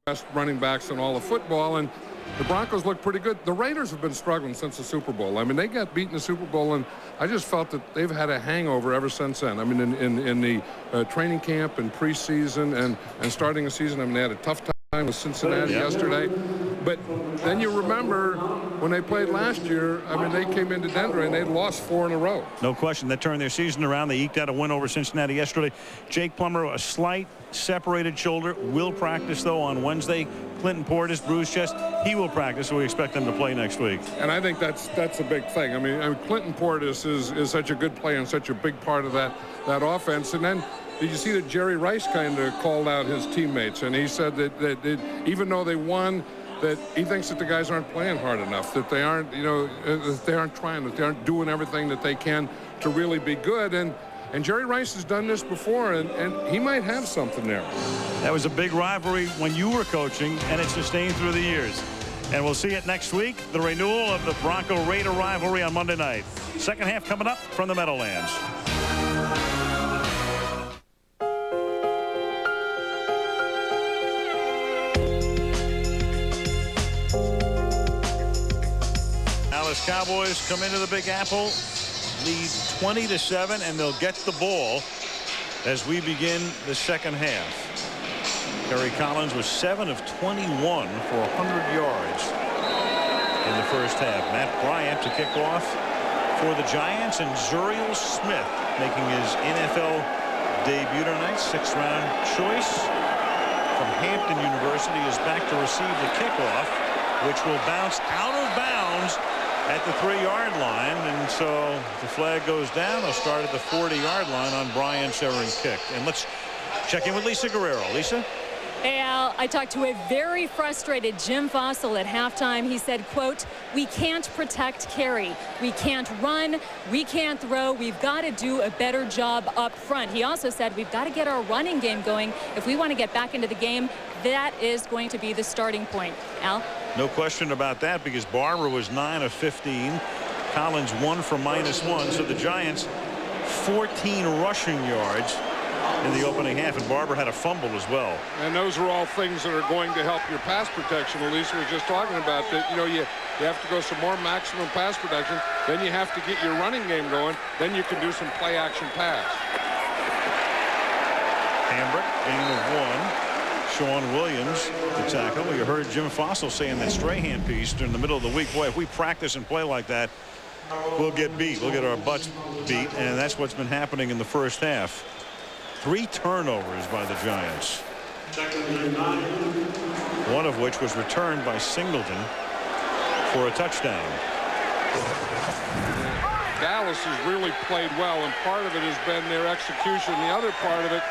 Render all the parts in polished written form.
best running backs in all of football, and the Broncos look pretty good. The Raiders have been struggling since the Super Bowl. I mean, they got beaten in the Super Bowl, and I just felt that they've had a hangover ever since then. I mean, in the training camp and preseason and starting the season, I mean, they had a tough time with Cincinnati yesterday. But then you remember when they played last year, I mean, they came into Denver and they'd lost 4 in a row. No question. They turned their season around. They eked out a win over Cincinnati yesterday. Jake Plummer, a slight separated shoulder, will practice, though, on Wednesday. Clinton Portis, bruised chest. He will practice, so we expect them to play next week. And I think that's a big thing. I mean Clinton Portis is such a good player and such a big part of that offense. And then did you see that Jerry Rice kind of called out his teammates, and he said that even though they won, that he thinks that the guys aren't playing hard enough, that they aren't, that they aren't trying, that they aren't doing everything that they can to really be good. And Jerry Rice has done this before, and he might have something there. That was a big rivalry when you were coaching, and it sustained through the years. And we'll see it next week, the renewal of the Bronco-Raider rivalry on Monday night. Second half coming up from the Meadowlands. Dallas Cowboys come into the Big Apple, lead 20-7, and they'll get the ball as we begin the second half. Kerry Collins was 7 of 21 for 100 yards in the first half. Matt Bryant to kick off for the Giants, and Zuriel Smith making his NFL debut tonight. 6th-round choice from Hampton University is back to receive the kickoff, which will bounce out of bounds at the 3-yard line, and so the flag goes down. They'll start at the 40-yard line on Bryant's errant kick. And let's check in with Lisa Guerrero. Lisa? Hey, Al, I talked to a very frustrated Jim Fossil at halftime. He said, quote, "We can't protect Kerry. We can't run. We can't throw. We've got to do a better job up front." He also said we've got to get our running game going. If we want to get back into the game, that is going to be the starting point. Al? No question about that, because Barber was 9 of 15. Collins 1 for -1. So the Giants 14 rushing yards in the opening half, and Barber had a fumble as well. And those are all things that are going to help your pass protection. Elisa was just talking about that. You have to go some more maximum pass protection. Then you have to get your running game going. Then you can do some play action pass. Hambrick, gain of 1. Sean Williams, the tackle. You heard Jim Fossil saying that Strahan piece during the middle of the week. Boy, if we practice and play like that, we'll get beat. We'll get our butts beat, and that's what's been happening in the first half. 3 turnovers by the Giants, one of which was returned by Singleton for a touchdown. Dallas has really played well, and part of it has been their execution. The other part of it,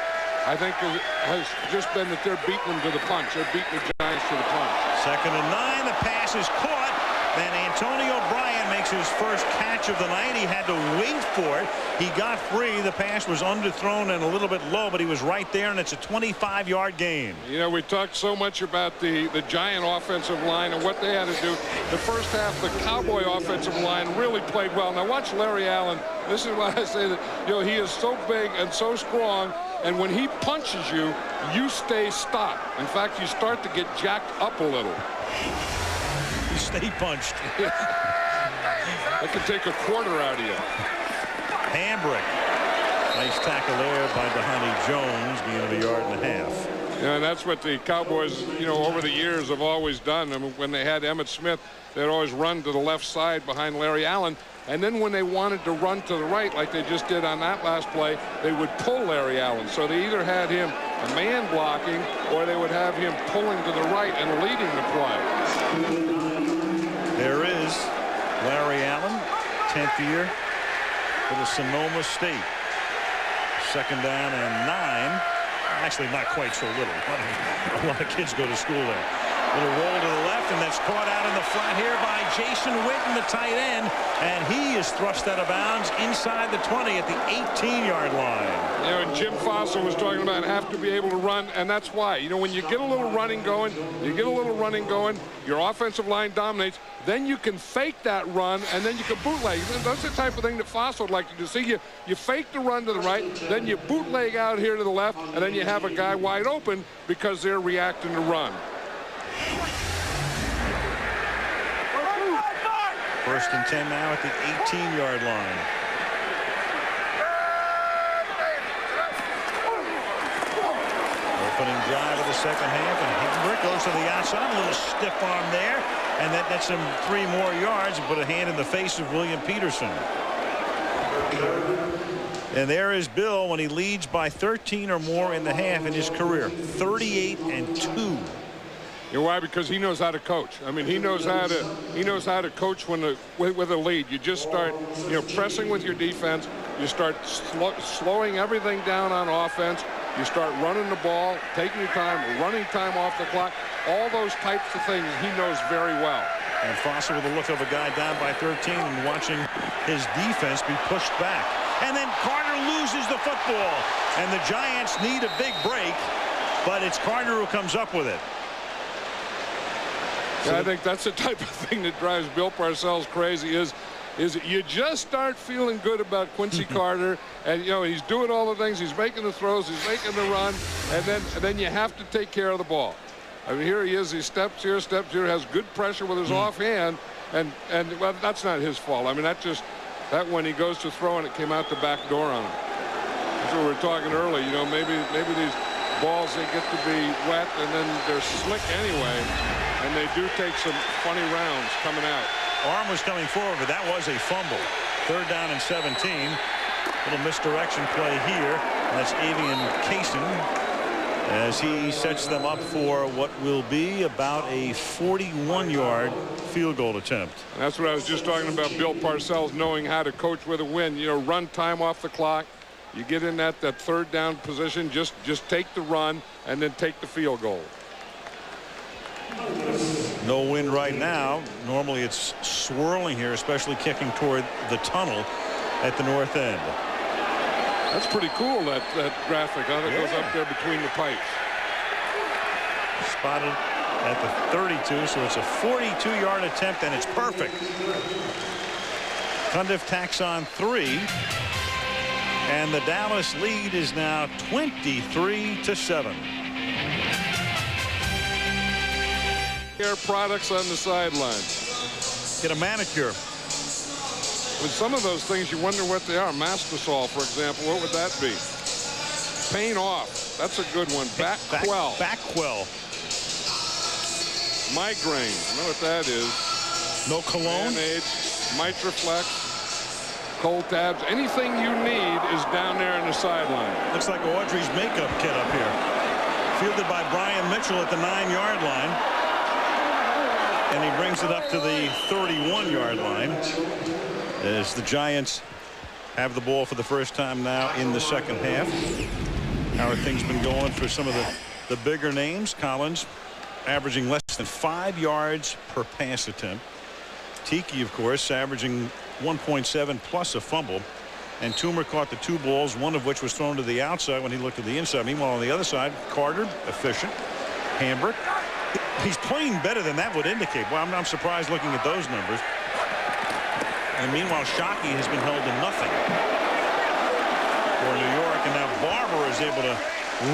I think, has just been that they're beating them to the punch. They're beating the Giants to the punch. 2nd and 9. The pass is caught. Then Antonio Bryant makes his first catch of the night. He had to wait for it. He got free. The pass was underthrown and a little bit low, but he was right there, and it's a 25-yard gain. We talked so much about the Giant offensive line and what they had to do. The first half, the Cowboy offensive line really played well. Now watch Larry Allen. This is why I say that he is so big and so strong, and when he punches you, you stay stopped. In fact, you start to get jacked up a little. You stay punched. That could take a quarter out of you. Hambrick. Nice tackle there by Dhani Jones, being of 1.5 yards. Yeah, and that's what the Cowboys, over the years have always done. I mean, when they had Emmitt Smith, they'd always run to the left side behind Larry Allen. And then when they wanted to run to the right, like they just did on that last play, they would pull Larry Allen. So they either had him a man blocking, or they would have him pulling to the right and leading the play. There is Larry Allen, 10th year for the Sonoma State. 2nd down and 9. Actually, not quite so little. A lot of kids go to school there. Little roll to the left, and that's caught out in the flat here by Jason Witten, the tight end, and he is thrust out of bounds inside the 20 at the 18-yard line. And Jim Fossil was talking about have to be able to run, and that's why. When you get a little running going, your offensive line dominates, then you can fake that run, and then you can bootleg. That's the type of thing that Fossil would like to do. See, you fake the run to the right, then you bootleg out here to the left, and then you have a guy wide open because they're reacting to run. First and 10 now at the 18-yard line. Opening drive of the second half, and Hambrick goes to the outside. A little stiff arm there, and that nets him 3 more yards and put a hand in the face of William Peterson. And there is Bill when he leads by 13 or more in the half in his career. 38-2. You know why? Because he knows how to coach. I mean, he knows how to coach with a lead. You just start, pressing with your defense. You start slowing everything down on offense. You start running the ball, taking your time, running time off the clock. All those types of things he knows very well. And Foster with the look of a guy down by 13 and watching his defense be pushed back. And then Carter loses the football. And the Giants need a big break, but it's Carter who comes up with it. Yeah, I think that's the type of thing that drives Bill Parcells crazy is you just start feeling good about Quincy Carter, and he's doing all the things, he's making the throws, he's making the run, and then you have to take care of the ball. I mean, here he is, he steps here, has good pressure with his offhand, and well, that's not his fault. I mean, that when he goes to throw and it came out the back door on him. That's what we were talking earlier. Maybe these balls, they get to be wet and then they're slick anyway, and they do take some funny rounds coming out. Arm was coming forward, but that was a fumble. 3rd down and 17. Little misdirection play here. And that's Avian Kaysen as he sets them up for what will be about a 41-yard field goal attempt. And that's what I was just talking about, Bill Parcells knowing how to coach with a win. Run time off the clock. You get in that 3rd down position, just take the run and then take the field goal. No wind right now. Normally it's swirling here, especially kicking toward the tunnel at the north end. That's pretty cool, that graphic. How that goes up there between the pipes. Spotted at the 32, so it's a 42-yard attempt, and it's perfect. Cundiff tacks on 3. And the Dallas lead is now 23-7. Hair products on the sideline. Get a manicure. With some of those things, you wonder what they are. Mastisol, for example, what would that be? Pain off. That's a good one. Back quell. Back quell. Migraine. I know what that is. No cologne. Mitraflex. Cold tabs. Anything you need is down there in the sideline. Looks like Audrey's makeup kit up here. Fielded by Brian Mitchell at the 9-yard line. And he brings it up to the 31-yard line as the Giants have the ball for the first time now in the second half. How have things been going for some of the bigger names? Collins averaging less than 5 yards per pass attempt. Tiki, of course, averaging 1.7 plus a fumble. And Toomer caught the 2 balls, one of which was thrown to the outside when he looked at the inside. Meanwhile, on the other side, Carter, efficient. Hambrick. He's playing better than that would indicate. Well, I'm surprised looking at those numbers. And meanwhile, Shockey has been held to nothing for New York. And now Barber is able to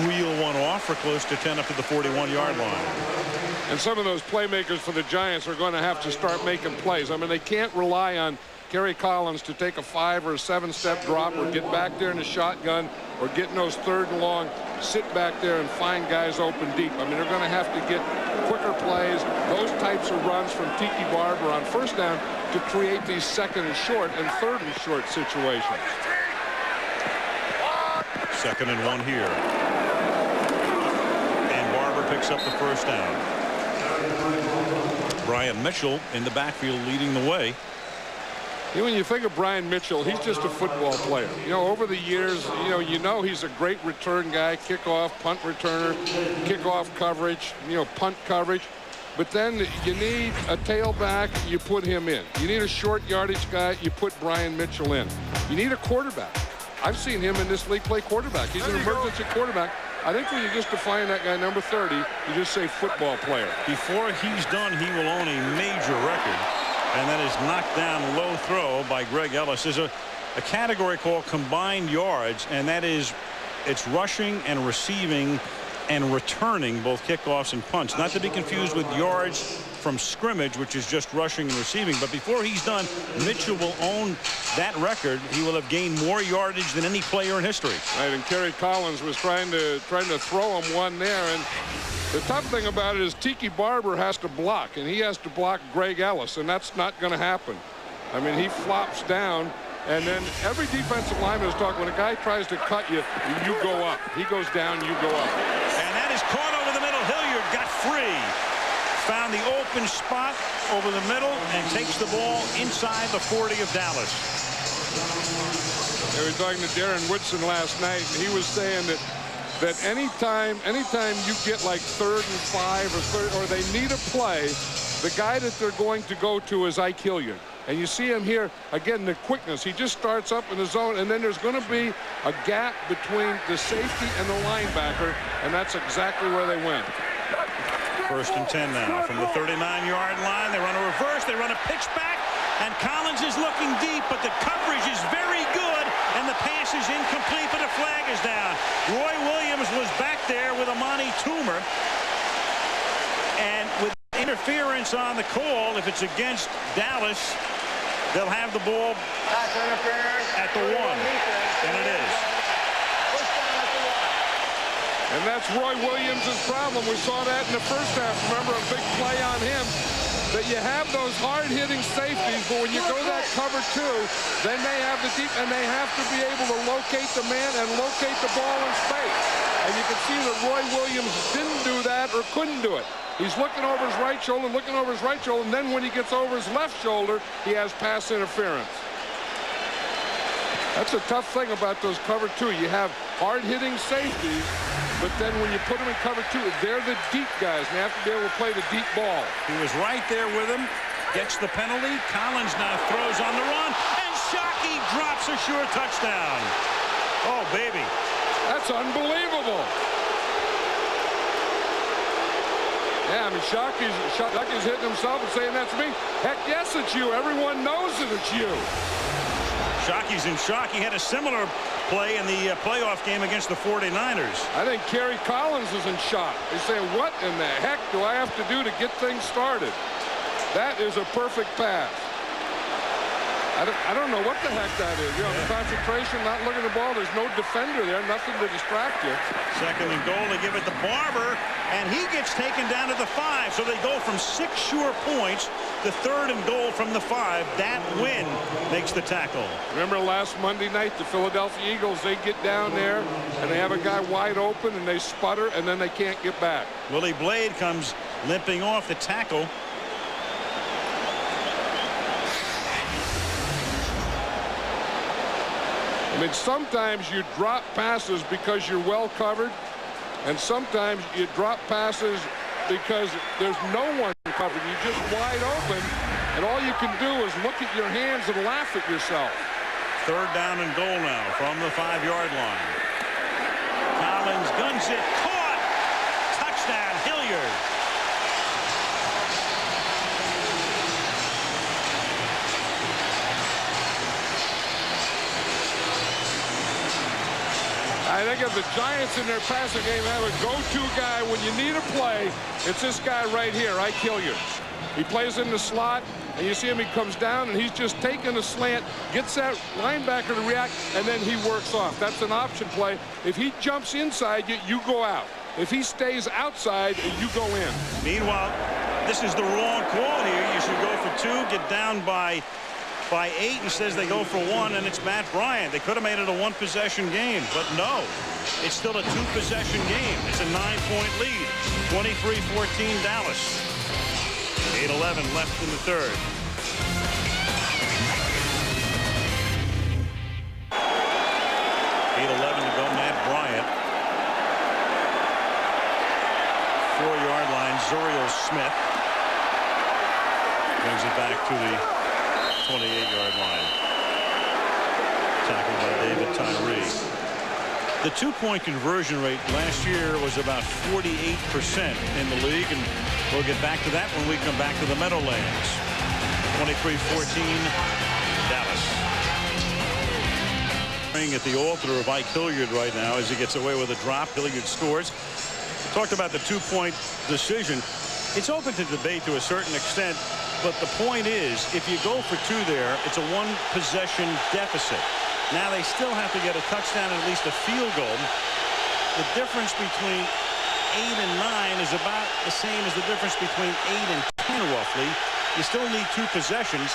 reel one off for close to 10 up to the 41-yard line. And some of those playmakers for the Giants are going to have to start making plays. I mean, they can't rely on Kerry Collins to take a 5 or a 7-step drop or get back there in the shotgun or get in those 3rd and long, sit back there and find guys open deep. I mean, they're going to have to get quicker plays, those types of runs from Tiki Barber on 1st down to create these 2nd and short and 3rd and short situations. 2nd and 1 here. And Barber picks up the 1st down. Brian Mitchell in the backfield leading the way. When you think of Brian Mitchell, he's just a football player. Over the years, he's a great return guy, kickoff, punt returner, kickoff coverage, punt coverage. But then you need a tailback, you put him in. You need a short yardage guy, you put Brian Mitchell in. You need a quarterback. I've seen him in this league play quarterback. He's an emergency quarterback. I think when you just define that guy number 30, you just say football player. Before he's done, he will own a major record. And that is knocked down low throw by Greg Ellis. There's a category called combined yards, and that is it's rushing and receiving and returning both kickoffs and punts. Not to be confused with yards from scrimmage, which is just rushing and receiving. But before he's done, Mitchell will own that record. He will have gained more yardage than any player in history. Right, and Kerry Collins was trying to throw him one there, and the tough thing about it is Tiki Barber has to block, and he has to block Greg Ellis, and that's not going to happen. I mean, he flops down, and then every defensive lineman is talking, when a guy tries to cut you, you go up. He goes down, you go up. And that is caught over the middle. Hilliard got free. Found the open spot over the middle and takes the ball inside the 40 of Dallas. They were talking to Darren Woodson last night, and he was saying that anytime you get like 3rd and 5 or they need a play, the guy that they're going to go to is Ike Hilliard. And you see him here, again, the quickness. He just starts up in the zone, and then there's going to be a gap between the safety and the linebacker, and that's exactly where they went. 1st and 10 now from the 39-yard line. They run a reverse. They run a pitch back, and Collins is looking deep, but the coverage is very good, and the pass is incomplete, but a flag is down. Roy Williams was back there with Amani Toomer, and with interference on the call, if it's against Dallas, they'll have the ball at the 1, and it is. And that's Roy Williams' problem. We saw that in the first half. Remember, a big play on him. That you have those hard-hitting safeties, but when you go that cover 2, then they have the deep, and they have to be able to locate the man and locate the ball in space. And you can see that Roy Williams didn't do that or couldn't do it. He's looking over his right shoulder, and then when he gets over his left shoulder, he has pass interference. That's a tough thing about those cover 2. You have hard-hitting safeties, but then when you put them in cover 2, they're the deep guys, and they have to be able to play the deep ball. He was right there with him, gets the penalty. Collins now throws on the run, and Shockey drops a sure touchdown. Oh, baby. That's unbelievable. Yeah, I mean, Shockey's hitting himself and saying, that's me. Heck, yes, it's you. Everyone knows that it's you. Shockey's in shock. He had a similar play in the playoff game against the 49ers. I think Kerry Collins is in shock. He's saying, what in the heck do I have to do to get things started? That is a perfect pass. I don't know what the heck that is. You know, the concentration, not looking at the ball. There's no defender there, nothing to distract you. 2nd and goal. They give it to Barber, and he gets taken down to the 5. So they go from 6 sure points to 3rd and goal from the 5. That win makes the tackle. Remember last Monday night, the Philadelphia Eagles, they get down there, and they have a guy wide open, and they sputter, and then they can't get back. Willie Blade comes limping off the tackle. I mean, sometimes you drop passes because you're well covered, and sometimes you drop passes because there's no one covered. You're just wide open, and all you can do is look at your hands and laugh at yourself. 3rd down and goal now from the 5-yard line. Collins guns it, caught, touchdown, Hilliard. I think if the Giants in their passing game have a go-to guy when you need a play, it's this guy right here, Ike Hilliard. He plays in the slot, and you see him, he comes down, and he's just taking a slant, gets that linebacker to react, and then he works off. That's an option play. If he jumps inside you, you go out. If he stays outside, you go in. Meanwhile, this is the wrong call here. You should go for 2, get down by 8, and says they go for 1, and it's Matt Bryant. They could have made it a 1-possession game, but no. It's still a 2-possession game. It's a 9-point lead. 23-14 Dallas. 8:11 left in the 3rd. 8:11 to go. Matt Bryant. 4-yard line. Zuriel Smith brings it back to the 28-yard line. Tackled by David Tyree. The 2-point conversion rate last year was about 48% in the league, and we'll get back to that when we come back to the Meadowlands. 23-14 Dallas. At the altar of Ike Hilliard right now as he gets away with a drop. Hilliard scores. Talked about the 2-point decision. It's open to debate to a certain extent, but the point is, if you go for 2 there, it's a 1-possession deficit. Now they still have to get a touchdown and at least a field goal. The difference between 8 and 9 is about the same as the difference between 8 and 10, roughly. You still need 2 possessions.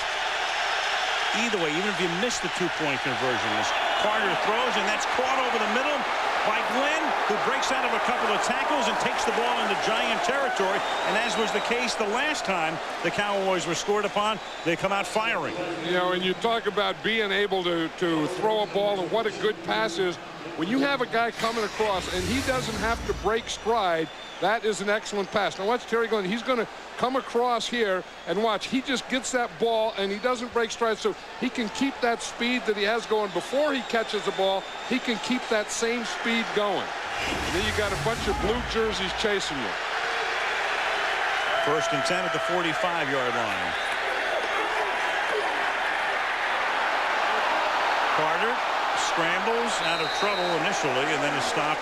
Either way, even if you miss the 2-point conversion. As Carter throws, and that's caught over the middle by Glenn, who breaks out of a couple of tackles and takes the ball into Giant territory. And as was the case the last time the Cowboys were scored upon, they come out firing. You know, and you talk about being able to throw a ball and what a good pass is. When you have a guy coming across and he doesn't have to break stride, that is an excellent pass. Now watch Terry Glenn. He's going to come across here and watch. He just gets that ball and he doesn't break stride, so he can keep that speed that he has going before he catches the ball. He can keep that same speed going. And then you got a bunch of blue jerseys chasing you. 1st and 10 at the 45-yard line. Carter scrambles out of trouble initially and then is stopped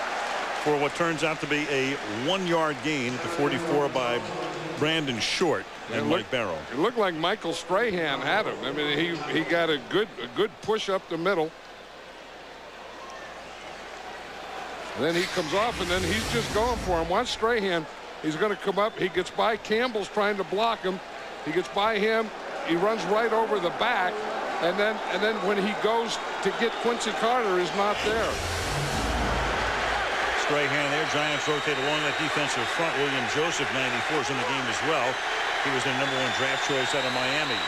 for what turns out to be a 1-yard gain at the 44 by Brandon Short and Mike Barrow. It looked like Michael Strahan had him. I mean, he got a good push up the middle. And then he comes off, and then he's just going for him. Watch Strahan. He's going to come up. He gets by Campbell's trying to block him. He gets by him. He runs right over the back. And then when he goes to get Quincy Carter, is not there. Strahan there. Giants rotate along that defensive front. William Joseph, 94, is in the game as well. He was their #1 draft choice out of Miami.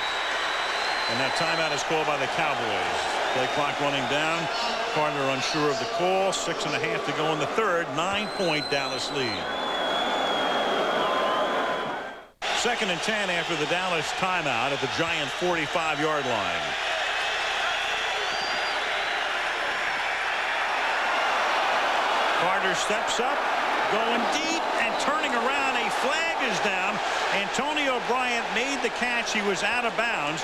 And that timeout is called by the Cowboys. Play clock running down. Carter unsure of the call. 6.5 to go in the 3rd. 9-point Dallas lead. 2nd and 10 after the Dallas timeout at the Giant 45-yard line. Carter steps up, going deep and turning around. A flag is down. Antonio Bryant made the catch. He was out of bounds.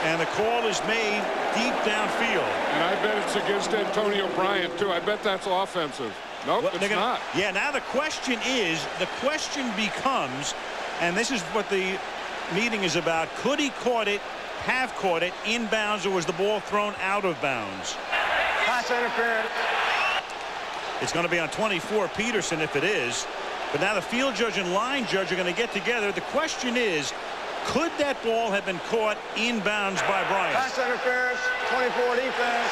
And the call is made deep downfield. And I bet it's against Antonio Bryant, too. I bet that's offensive. Nope, well, it's not. Yeah, now the question becomes, and this is what the meeting is about, could he have caught it inbounds, or was the ball thrown out of bounds? Pass interference. It's going to be on 24, Peterson, if it is. But now the field judge and line judge are going to get together. The question is, could that ball have been caught inbounds by Bryant? Pass interference, 24 defense,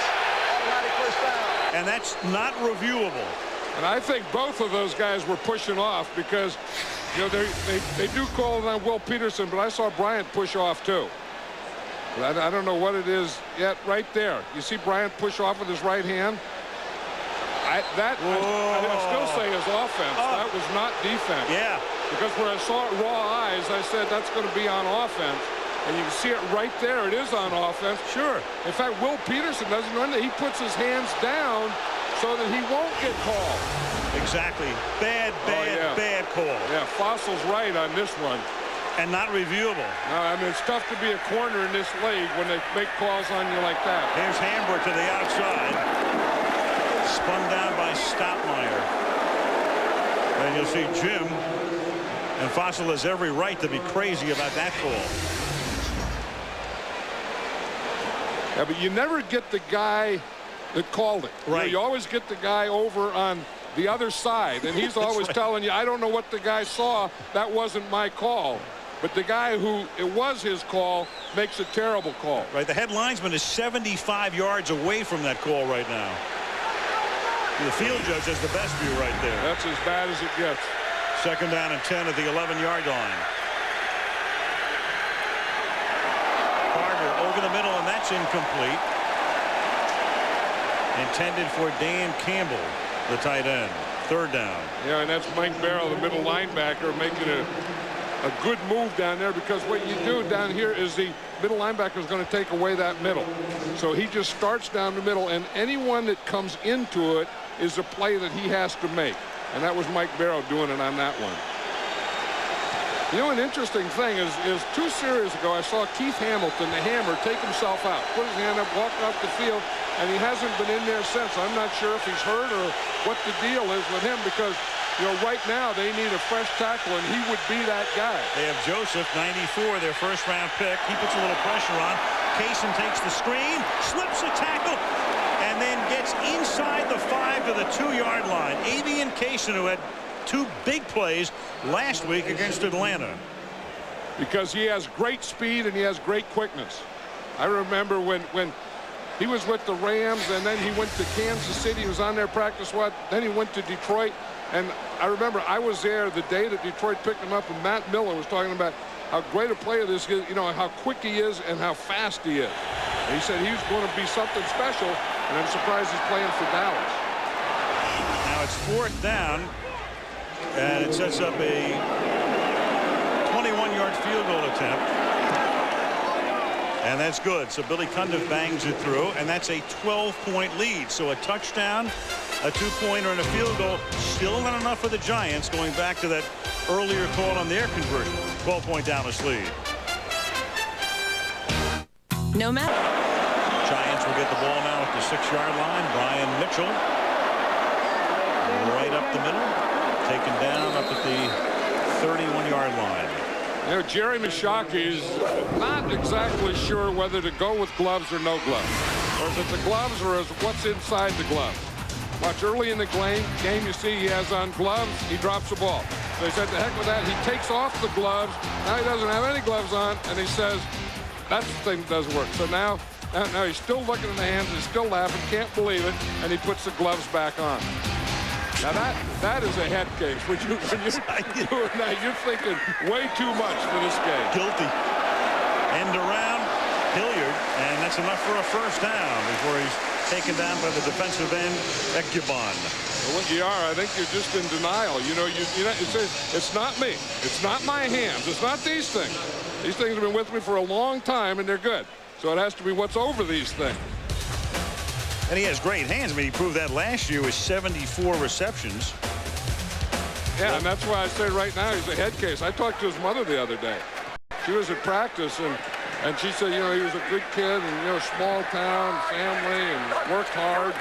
automatic first down. And that's not reviewable. And I think both of those guys were pushing off because, you know, they do call it on Will Peterson, but I saw Bryant push off too. But I don't know what it is yet. Right there, you see Bryant push off with his right hand. I still say is offense. That was not defense. Yeah. Because when I saw it raw eyes, I said that's going to be on offense. And you can see it right there. It is on offense. Sure. In fact, Will Peterson doesn't run it. He puts his hands down so that he won't get called. Exactly. Bad call. Yeah, Fossil's right on this one. And not reviewable. No, I mean, it's tough to be a corner in this league when they make calls on you like that. Here's Hamburg to the outside. Spun down by Stoutmeyer. And you'll see Jim. And Fossil has every right to be crazy about that call. Yeah, but you never get the guy that called it. Right. You always get the guy over on the other side, and he's always telling you, I don't know what the guy saw. That wasn't my call. But the guy who it was his call makes a terrible call. Right. The head linesman is 75 yards away from that call right now. The field judge has the best view right there. That's as bad as it gets. 2nd down and 10 at the 11-yard line. Carter over the middle, and that's incomplete. Intended for Dan Campbell, the tight end. 3rd down. Yeah, and that's Mike Barrow, the middle linebacker, making a good move down there, because what you do down here is the middle linebacker is going to take away that middle. So he just starts down the middle, and anyone that comes into it is a play that he has to make. And that was Mike Barrow doing it on that one. You know, an interesting thing is 2 series ago, I saw Keith Hamilton, the Hammer, take himself out, put his hand up, walk out the field, and he hasn't been in there since. I'm not sure if he's hurt or what the deal is with him, because right now they need a fresh tackle, and he would be that guy. They have Joseph, 94, their first-round pick. He puts a little pressure on. Kaysen takes the screen, slips a tackle, and then gets inside the 5 to the 2-yard line. Avian Kaysen, who had 2 big plays last week against Atlanta. Because he has great speed and he has great quickness. I remember when he was with the Rams, and then he went to Kansas City. He was on their practice squad. Then he went to Detroit. And I remember I was there the day that Detroit picked him up, and Matt Miller was talking about how great a player this is, how quick he is and how fast he is. And he said he was going to be something special, and I'm surprised he's playing for Dallas. Now it's 4th down, and it sets up a 21-yard field goal attempt. And that's good. So Billy Cundiff bangs it through, and that's a 12-point lead. So a touchdown, a 2-pointer, and a field goal. Still not enough for the Giants, going back to that earlier call on their conversion. 12-point Dallas lead. No matter. Giants will get the ball now at the 6-yard line. Brian Mitchell right up the middle, taken down up at the 31-yard line. Jerry Mishaki's not exactly sure whether to go with gloves or no gloves. Or is it the gloves or is what's inside the gloves? Watch early in the game, you see he has on gloves, he drops the ball. So he said, to heck with that. He takes off the gloves. Now he doesn't have any gloves on, and he says, that's the thing that doesn't work. So now he's still looking at the hands, he's still laughing, can't believe it, and he puts the gloves back on. Now that is a head case. You're thinking way too much for this game. Guilty. End around Hilliard, and that's enough for a first down before he's taken down by the defensive end, Ekubon. Well, what you are, I think you're just in denial. It's not me. It's not my hands. It's not these things. These things have been with me for a long time, and they're good. So it has to be what's over these things. And he has great hands. I mean, he proved that last year with 74 receptions. Yeah, and that's why I say right now he's a head case. I talked to his mother the other day. She was at practice, and she said, he was a good kid, and, small town, family, and worked hard.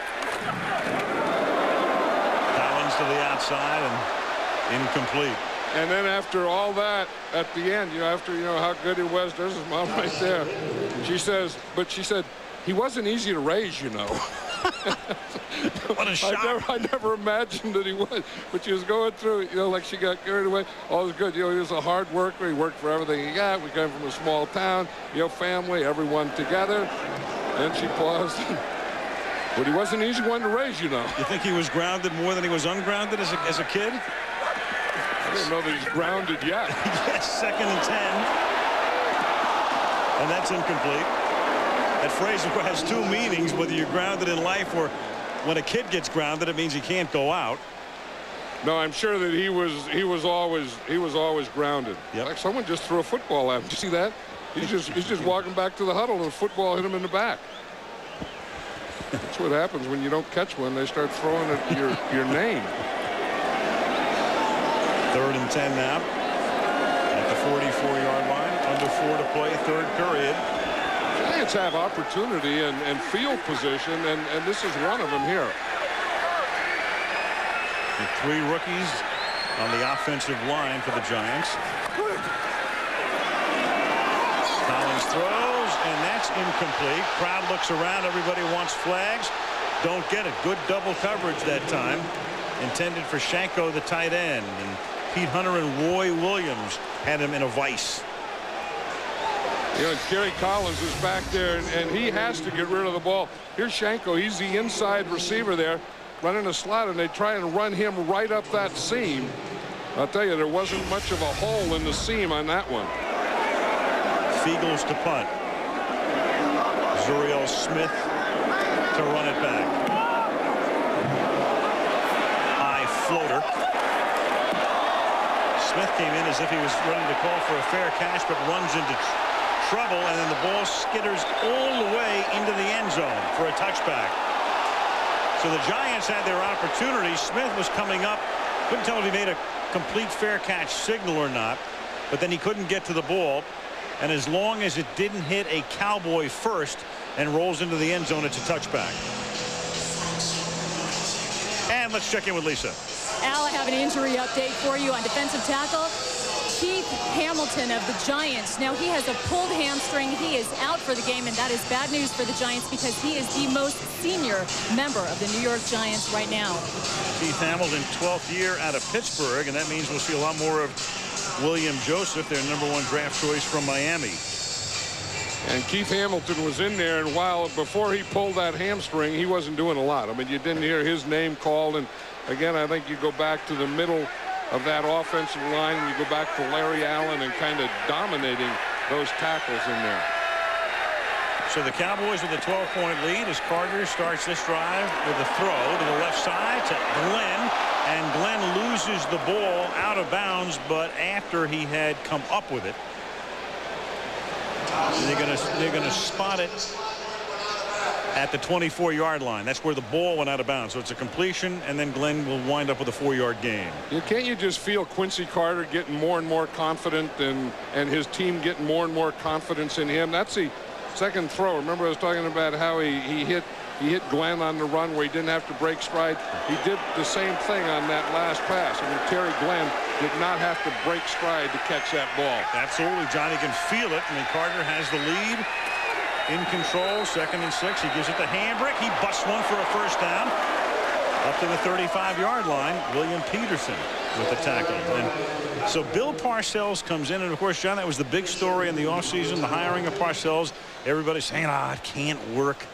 Collins to the outside and incomplete. And then after all that, at the end, after, how good he was, there's his mom right there. She said, he wasn't easy to raise, What a shock. I never imagined that he would. But she was going through, like she got carried away. All was good. He was a hard worker. He worked for everything he got. We came from a small town, family, everyone together. And she paused. But he wasn't an easy one to raise, You think he was grounded more than he was ungrounded as a kid? I don't know that he's grounded yet. Yes, 2nd and 10. And that's incomplete. That phrase has 2 meanings, whether you're grounded in life or when a kid gets grounded, it means he can't go out. No, I'm sure that he was always grounded. Yep. Like someone just threw a football at him. Did you see that? He's just walking back to the huddle, and the football hit him in the back. That's what happens when you don't catch one. They start throwing at your name. 3rd and 10 now at the 44-yard line. Under 4 to play, 3rd period. Giants have opportunity and field position, and this is one of them here. The 3 rookies on the offensive line for the Giants. Collins throws, and that's incomplete. Crowd looks around. Everybody wants flags. Don't get it. Good double coverage that time. Intended for Shanko, the tight end. And Pete Hunter and Roy Williams had him in a vice. Kerry Collins is back there, and he has to get rid of the ball. Here's Shanko. He's the inside receiver there, running a slot, and they try and run him right up that seam. I'll tell you, there wasn't much of a hole in the seam on that one. Fiegels to punt. Zuriel Smith to run it back. High floater. Smith came in as if he was ready to call for a fair catch, but runs into trouble, and then the ball skitters all the way into the end zone for a touchback. So the Giants had their opportunity. Smith was coming up. Couldn't tell if he made a complete fair catch signal or not, but then he couldn't get to the ball. And as long as it didn't hit a Cowboy first and rolls into the end zone, it's a touchback. And let's check in with Lisa. Al, I have an injury update for you on defensive tackle. Keith Hamilton of the Giants. Now, he has a pulled hamstring. He is out for the game, and that is bad news for the Giants because he is the most senior member of the New York Giants right now. Keith Hamilton, 12th year out of Pittsburgh, and that means we'll see a lot more of William Joseph, their #1 draft choice from Miami. And Keith Hamilton was in there, and while before he pulled that hamstring, he wasn't doing a lot. I mean, you didn't hear his name called, and again, I think you go back to the middle of that offensive line, and you go back to Larry Allen and kind of dominating those tackles in there. So the Cowboys with a 12-point lead as Carter starts this drive with a throw to the left side to Glenn, and Glenn loses the ball out of bounds, but after he had come up with it. They're gonna spot it at the 24-yard line. That's where the ball went out of bounds. So it's a completion, and then Glenn will wind up with a 4-yard gain. Can't you just feel Quincy Carter getting more and more confident, and his team getting more and more confidence in him? That's the second throw. Remember, I was talking about how he hit Glenn on the run where he didn't have to break stride. He did the same thing on that last pass. I mean, Terry Glenn did not have to break stride to catch that ball. Absolutely. Johnny can feel it. I mean, Carter has the lead. In control, 2nd and 6. He gives it to Hambrick. He busts one for a first down. Up to the 35-yard line. William Peterson with the tackle. And so Bill Parcells comes in, and of course, John, that was the big story in the offseason, the hiring of Parcells. Everybody's saying, it can't work.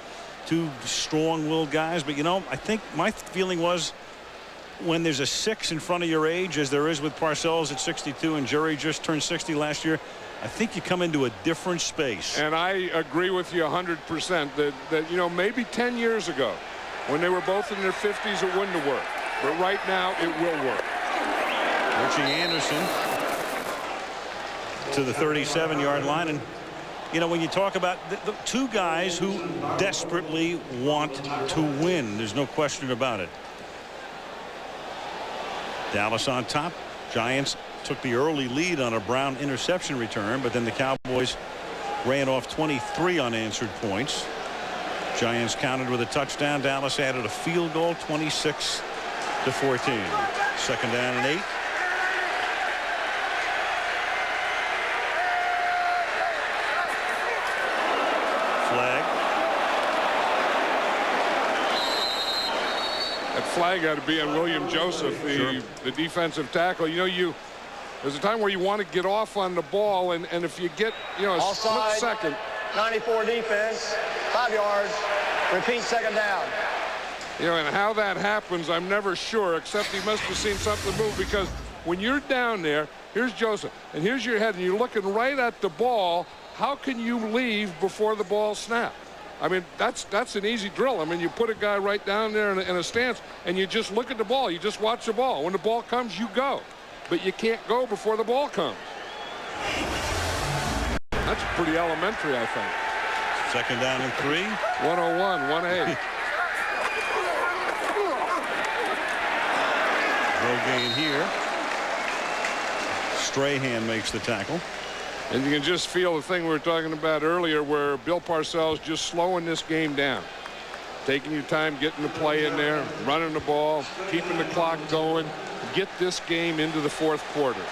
Two strong-willed guys. But, you know, I think my feeling was when there's a 6 in front of your age, as there is with Parcells at 62, and Jerry just turned 60 last year, I think you come into a different space. And I agree with you 100% that you know, maybe 10 years ago, when they were both in their 50s, it wouldn't have worked. But right now, it will work. Richie Anderson to the 37-yard line. And, you know, when you talk about the two guys who desperately want to win, there's no question about it. Dallas on top. Giants took the early lead on a Brown interception return, but then the Cowboys ran off 23 unanswered points. Giants countered with a touchdown. Dallas added a field goal, 26-14. 2nd down and 8. Flag. That flag got to be on William Joseph, the defensive tackle. You know, there's a time where you want to get off on the ball, and if you get, you know, a split second. 94 defense, 5 yards, repeat 2nd down. You know, and how that happens, I'm never sure, except he must have seen something move, because when you're down there, here's Joseph, and here's your head, and you're looking right at the ball, how can you leave before the ball snaps? I mean, that's an easy drill. I mean, you put a guy right down there in a stance, and you just look at the ball. You just watch the ball. When the ball comes, you go. But you can't go before the ball comes. That's pretty elementary, I think. 2nd down and 3. 101, 1-8. No gain here. Strahan makes the tackle. And you can just feel the thing we were talking about earlier, where Bill Parcells just slowing this game down. Taking your time, getting the play in there, running the ball, keeping the clock going. Get this game into the 4th quarter.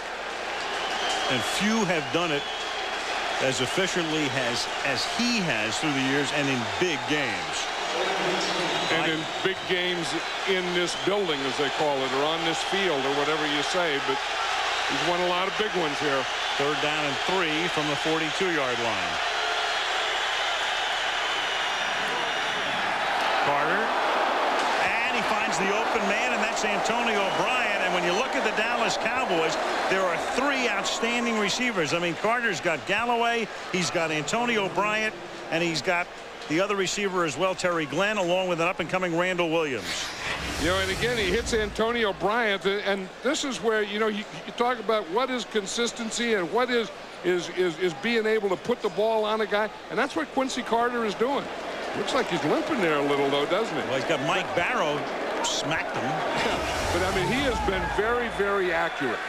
And few have done it as efficiently as he has through the years, and in big games. And in big games in this building, as they call it, or on this field, or whatever you say. But he's won a lot of big ones here. 3rd down and 3 from the 42-yard line. Carter. And he finds the open man, and that's Antonio Bryant. And when you look at the Dallas Cowboys, there are 3 outstanding receivers. I mean, Carter's got Galloway, he's got Antonio Bryant, and he's got the other receiver as well, Terry Glenn, along with an up-and-coming Randall Williams. You know, and again, he hits Antonio Bryant, and this is where, you know, you talk about what is consistency and what is being able to put the ball on a guy, and that's what Quincy Carter is doing. Looks like he's limping there a little, though, doesn't he? Well, he's got Mike Barrow smacked him. Yeah, but I mean, he has been very, very accurate.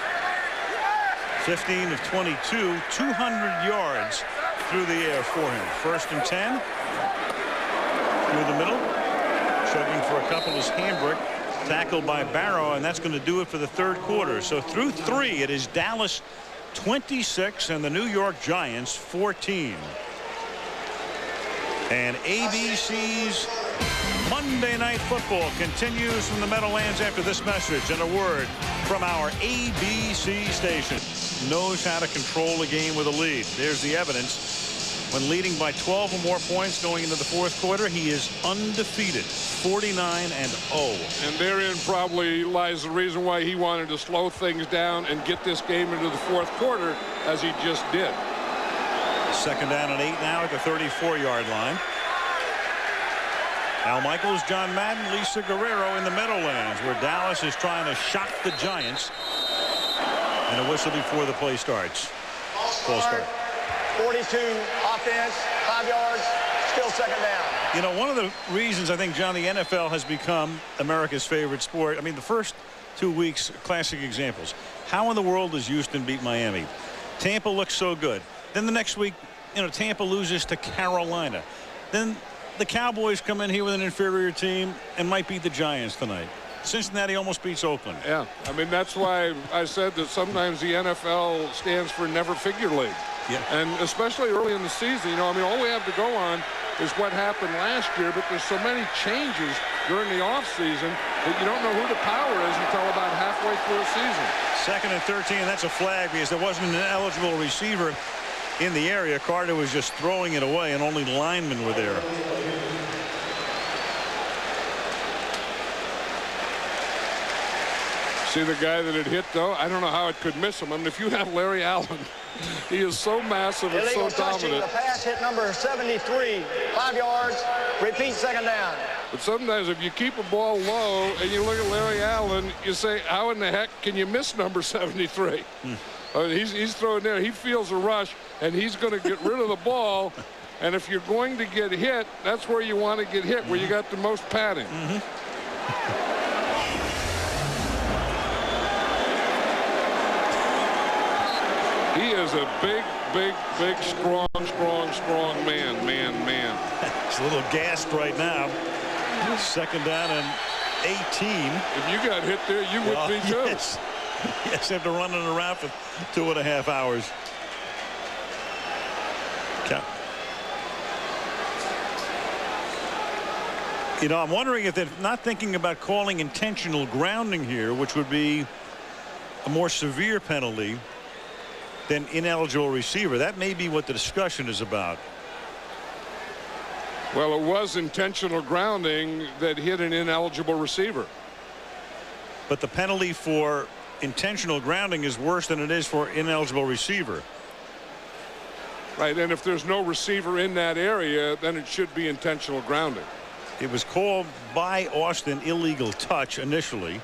15 of 22, 200 yards through the air for him. 1st and 10. Through the middle. Chugging for a couple is Hambrick. Tackled by Barrow, and that's going to do it for the third quarter. So through 3, it is Dallas 26 and the New York Giants 14. And ABC's Monday Night Football continues from the Meadowlands after this message and a word from our ABC station. Knows how to control a game with a lead. There's the evidence. When leading by 12 or more points going into the fourth quarter, he is undefeated, 49-0. And therein probably lies the reason why he wanted to slow things down and get this game into the fourth quarter, as he just did. Second down and 8 now at the 34-yard line. Al Michaels, John Madden, Lisa Guerrero in the Meadowlands, where Dallas is trying to shock the Giants. And a whistle before the play starts. Full start. 42 offense, 5 yards, still second down. You know, one of the reasons I think, John, the NFL has become America's favorite sport. I mean, the first 2 weeks, classic examples. How in the world does Houston beat Miami? Tampa looks so good. Then the next week, you know, Tampa loses to Carolina. Then the Cowboys come in here with an inferior team and might beat the Giants tonight. Cincinnati almost beats Oakland. Yeah, I mean, that's why I said that sometimes the NFL stands for never figure league. Yeah. And especially early in the season, you know, I mean, all we have to go on is what happened last year, but there's so many changes during the offseason that you don't know who the power is until about halfway through the season. 2nd and 13, that's a flag because there wasn't an eligible receiver in the area. Carter was just throwing it away, and only linemen were there. See the guy that it hit, though? I don't know how it could miss him. I mean, if you have Larry Allen, he is so massive and so dominant. The pass hit number 73, 5 yards, repeat second down. But sometimes if you keep a ball low and you look at Larry Allen, you say, how in the heck can you miss number 73? I mean, he's throwing there. He feels a rush, and he's going to get rid of the ball. And if you're going to get hit, that's where you want to get hit, where you got the most padding. He is a big, strong man. He's a little gassed right now. 2nd down and 18. If you got hit there, you would be too. Yes, after running around for 2.5 hours. You know, I'm wondering if they're not thinking about calling intentional grounding here, which would be a more severe penalty than ineligible receiver. That may be what the discussion is about. Well, it was intentional grounding that hit an ineligible receiver. But the penalty for intentional grounding is worse than it is for ineligible receiver. Right, and if there's no receiver in that area, then it should be intentional grounding. It was called by Austin illegal touch initially.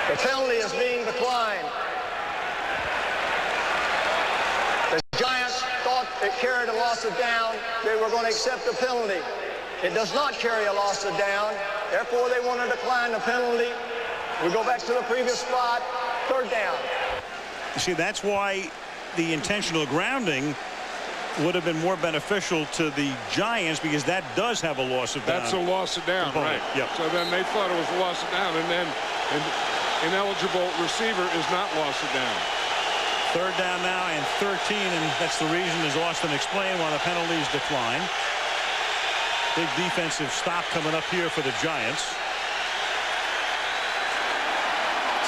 The penalty is being declined. The Giants thought it carried a loss of down. They were going to accept the penalty. It does not carry a loss of down. Therefore, they want to decline the penalty. We go back to the previous spot. 3rd down. You see, that's why the intentional grounding would have been more beneficial to the Giants, because that does have a loss of down. That's a loss of down, right? Yep. So then they thought it was a loss of down, and then an ineligible receiver is not loss of down. 3rd down now and 13, and that's the reason, as Austin explained, why the penalties decline. Big defensive stop coming up here for the Giants.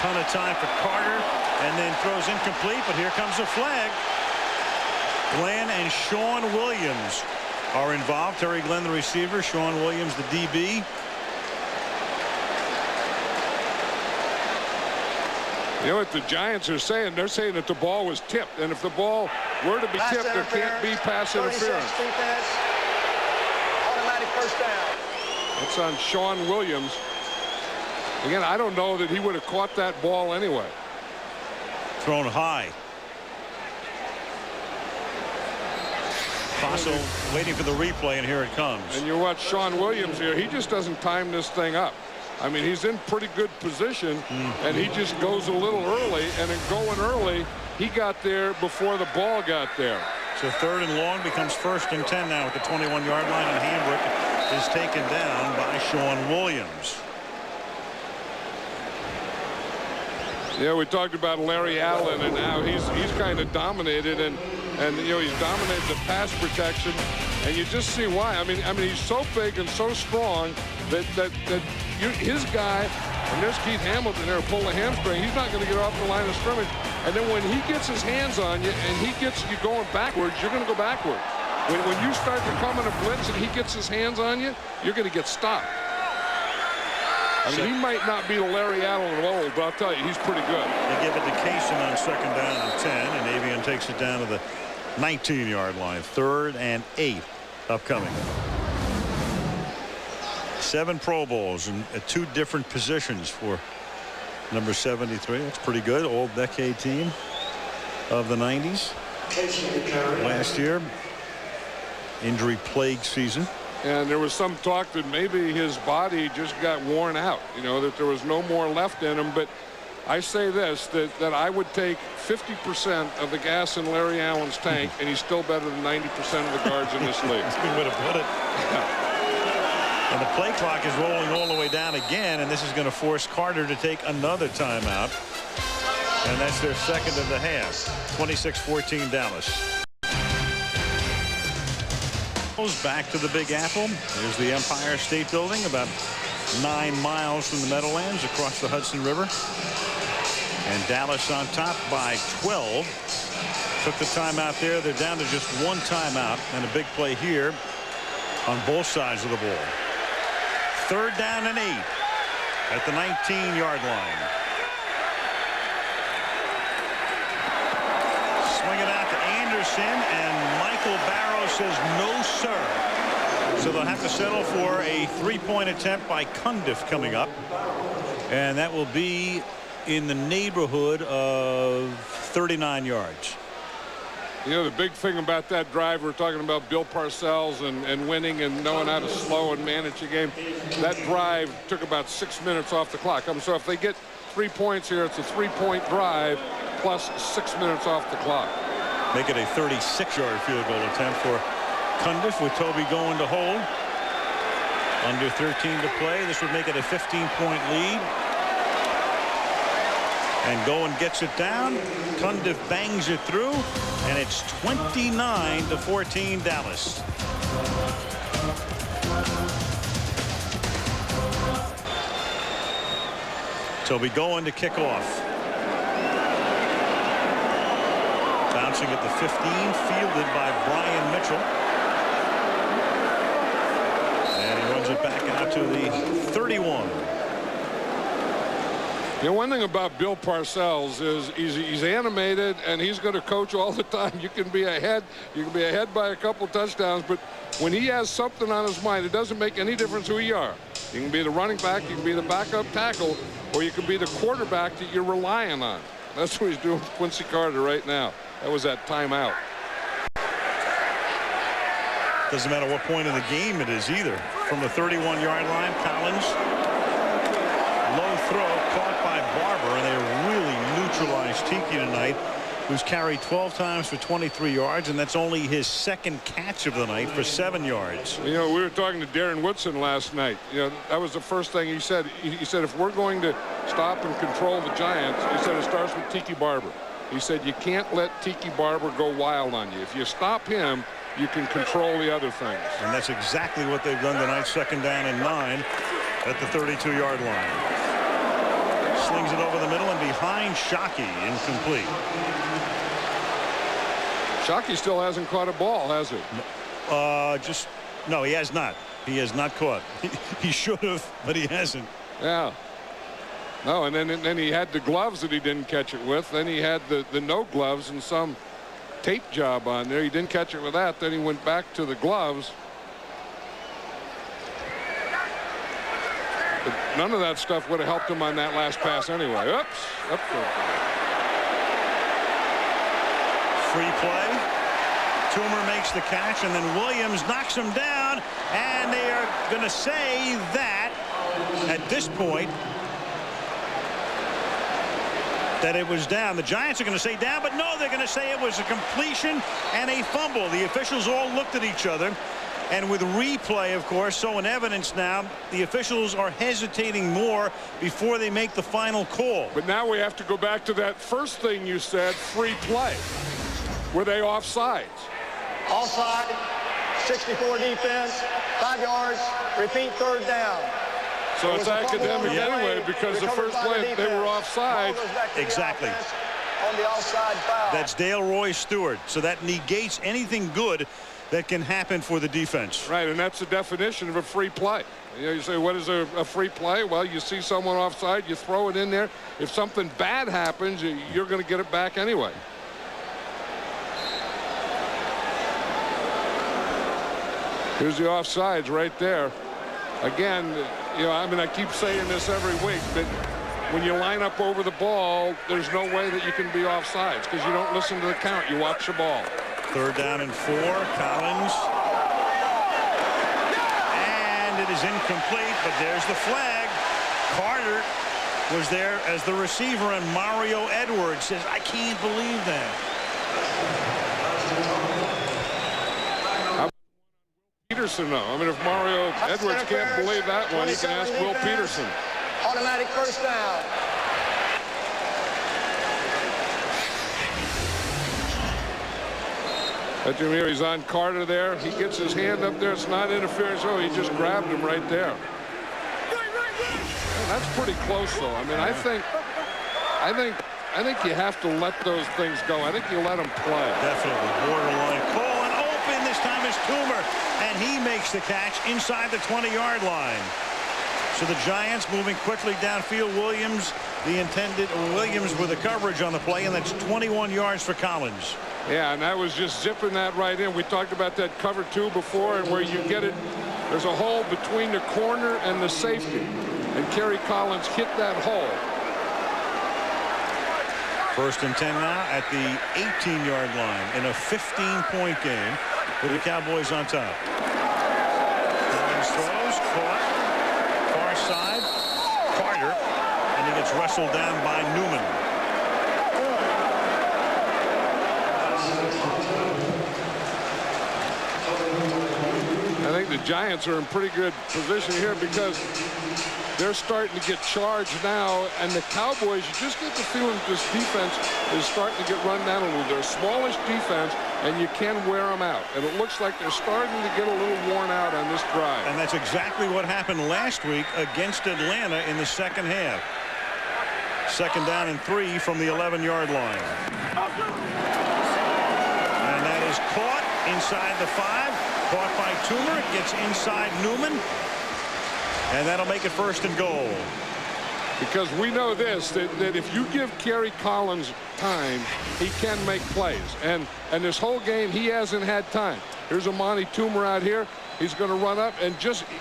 Ton of time for Carter, and then throws incomplete, but here comes a flag. Glenn and Sean Williams are involved. Terry Glenn, the receiver, Sean Williams, the DB. You know what the Giants are saying? They're saying that the ball was tipped, and if the ball were to be tipped, there can't be pass interference. Defense, automatic 1st down. That's on Sean Williams. Again, I don't know that he would have caught that ball anyway. Thrown high. Fossil waiting for the replay, and here it comes. And you watch Sean Williams here. He just doesn't time this thing up. I mean, he's in pretty good position, and he just goes a little early. And in going early, he got there before the ball got there. So 3rd and long becomes 1st and 10 now at the 21-yard line, and Hambrick is taken down by Sean Williams. Yeah, we talked about Larry Allen and how he's kind of dominated and you know, he's dominated the pass protection, and you just see why. I mean he's so big and so strong that his guy, and there's Keith Hamilton there pull a hamstring. He's not going to get off the line of scrimmage, and then when he gets his hands on you and he gets you going backwards, you're going to go backwards. When you start to come in a blitz and he gets his hands on you, you're going to get stopped. I mean, he might not be the Larry Allen of old, but I'll tell you, he's pretty good. They give it to Kaysen on 2nd down and 10, and Avian takes it down to the 19-yard line. 3rd and 8 upcoming. 7 Pro Bowls in 2 different positions for number 73. That's pretty good. All-decade team of the 90s. Last year, injury-plagued season. And there was some talk that maybe his body just got worn out, you know, that there was no more left in him. But I say this, that I would take 50% of the gas in Larry Allen's tank, and he's still better than 90% of the guards in this league. That's a good way to put it. And the play clock is rolling all the way down again, and this is going to force Carter to take another timeout. And that's their 2nd of the half. 26-14 Dallas. Back to the Big Apple. There's the Empire State Building, about 9 miles from the Meadowlands across the Hudson River. And Dallas on top by 12. Took the timeout there. They're down to just 1 timeout, and a big play here on both sides of the ball. 3rd down and 8 at the 19-yard line. Swing it out to Anderson, and Michael Barrow says no, sir. So they'll have to settle for a 3-point attempt by Cundiff coming up, and that will be in the neighborhood of 39 yards. You know, the big thing about that drive, we're talking about Bill Parcells and winning and knowing how to slow and manage the game. That drive took about 6 minutes off the clock. So if they get 3 points here, it's a 3-point drive plus 6 minutes off the clock. Make it a 36-yard field goal attempt for Cundiff, with Toby going to hold. Under 13 to play. This would make it a 15-point lead. And Goen gets it down. Cundiff bangs it through, and it's 29-14 Dallas. Toby Goen to kick off. Bouncing at the 15, fielded by Brian Mitchell. And he runs it back out to the 31. You know, one thing about Bill Parcells is he's animated, and he's going to coach all the time. You can be ahead by a couple touchdowns, but when he has something on his mind, it doesn't make any difference who you are. You can be the running back, you can be the backup tackle, or you can be the quarterback that you're relying on. That's what he's doing with Quincy Carter right now. That was that timeout. Doesn't matter what point of the game it is either. From the 31-yard line, Collins. Low throw caught by Barber, and they really neutralized Tiki tonight, who's carried 12 times for 23 yards, and that's only his 2nd catch of the night for 7 yards. You know, we were talking to Darren Woodson last night. You know, that was the first thing he said. He said, if we're going to stop and control the Giants, he said it starts with Tiki Barber. He said you can't let Tiki Barber go wild on you. If you stop him, you can control the other things. And that's exactly what they've done tonight. 2nd down and 9 at the 32-yard line. Slings it over the middle and behind Shockey, incomplete. Shockey still hasn't caught a ball, has he? No, he has not. He has not caught. He should have, but he hasn't. Yeah. No, and then he had the gloves that he didn't catch it with. Then he had the no gloves and some tape job on there. He didn't catch it with that. Then he went back to the gloves. But none of that stuff would have helped him on that last pass anyway. Oops. Free play. Toomer makes the catch, and then Williams knocks him down, and they are going to say that at this point that it was down. The Giants are going to say down, but no, they're going to say it was a completion and a fumble. The officials all looked at each other, And with replay, of course, so in evidence now, the officials are hesitating more before they make the final call. But now we have to go back to that first thing you said, free play. Were they offsides? Offside, 64 defense, 5 yards, repeat, third down. So it's academic anyway, because the first play they were offside. Exactly. On the offside foul. That's Dale Roy Stewart. So that negates anything good that can happen for the defense. Right, and that's the definition of a free play. You know, you say, what is a free play? Well, you see someone offside, you throw it in there. If something bad happens, you're going to get it back anyway. Here's the offsides right there. Again, you know, I mean, I keep saying this every week, but when you line up over the ball, there's no way that you can be offsides because you don't listen to the count. You watch the ball. Third down and 4. Collins. And it is incomplete, but there's the flag. Carter was there as the receiver, and Mario Edwards says, I can't believe that. Peterson, though. I mean, if Mario Edwards can't believe that one, he can ask Will Peterson. Automatic first down. But you hear he's on Carter there. He gets his hand up there. It's not interference. Oh, he just grabbed him right there. Man, that's pretty close, though. I mean, I think you have to let those things go. I think you let them play. Definitely borderline call, and open this time is Toomer, and he makes the catch inside the 20-yard line. So the Giants moving quickly downfield. Williams with the coverage on the play, and that's 21 yards for Collins. Yeah, and that was just zipping that right in. We talked about that cover 2 before, and where you get it, there's a hole between the corner and the safety, and Kerry Collins hit that hole. First and 10 now at the 18-yard line in a 15-point game with the Cowboys on top. Collins throws, caught, far side, Carter, and he gets wrestled down by Newman. I think the Giants are in pretty good position here because they're starting to get charged now, and the Cowboys, you just get the feeling this defense is starting to get run down a little. They're a smallish defense, and you can wear them out. And it looks like they're starting to get a little worn out on this drive. And that's exactly what happened last week against Atlanta in the second half. Second down and 3 from the 11-yard line. And that is caught inside the 5. Caught by Toomer. It gets inside Newman. And that'll make it first and goal. Because we know this, that if you give Kerry Collins time, he can make plays. And this whole game, he hasn't had time. Here's Amani Toomer out here. He's going to run up and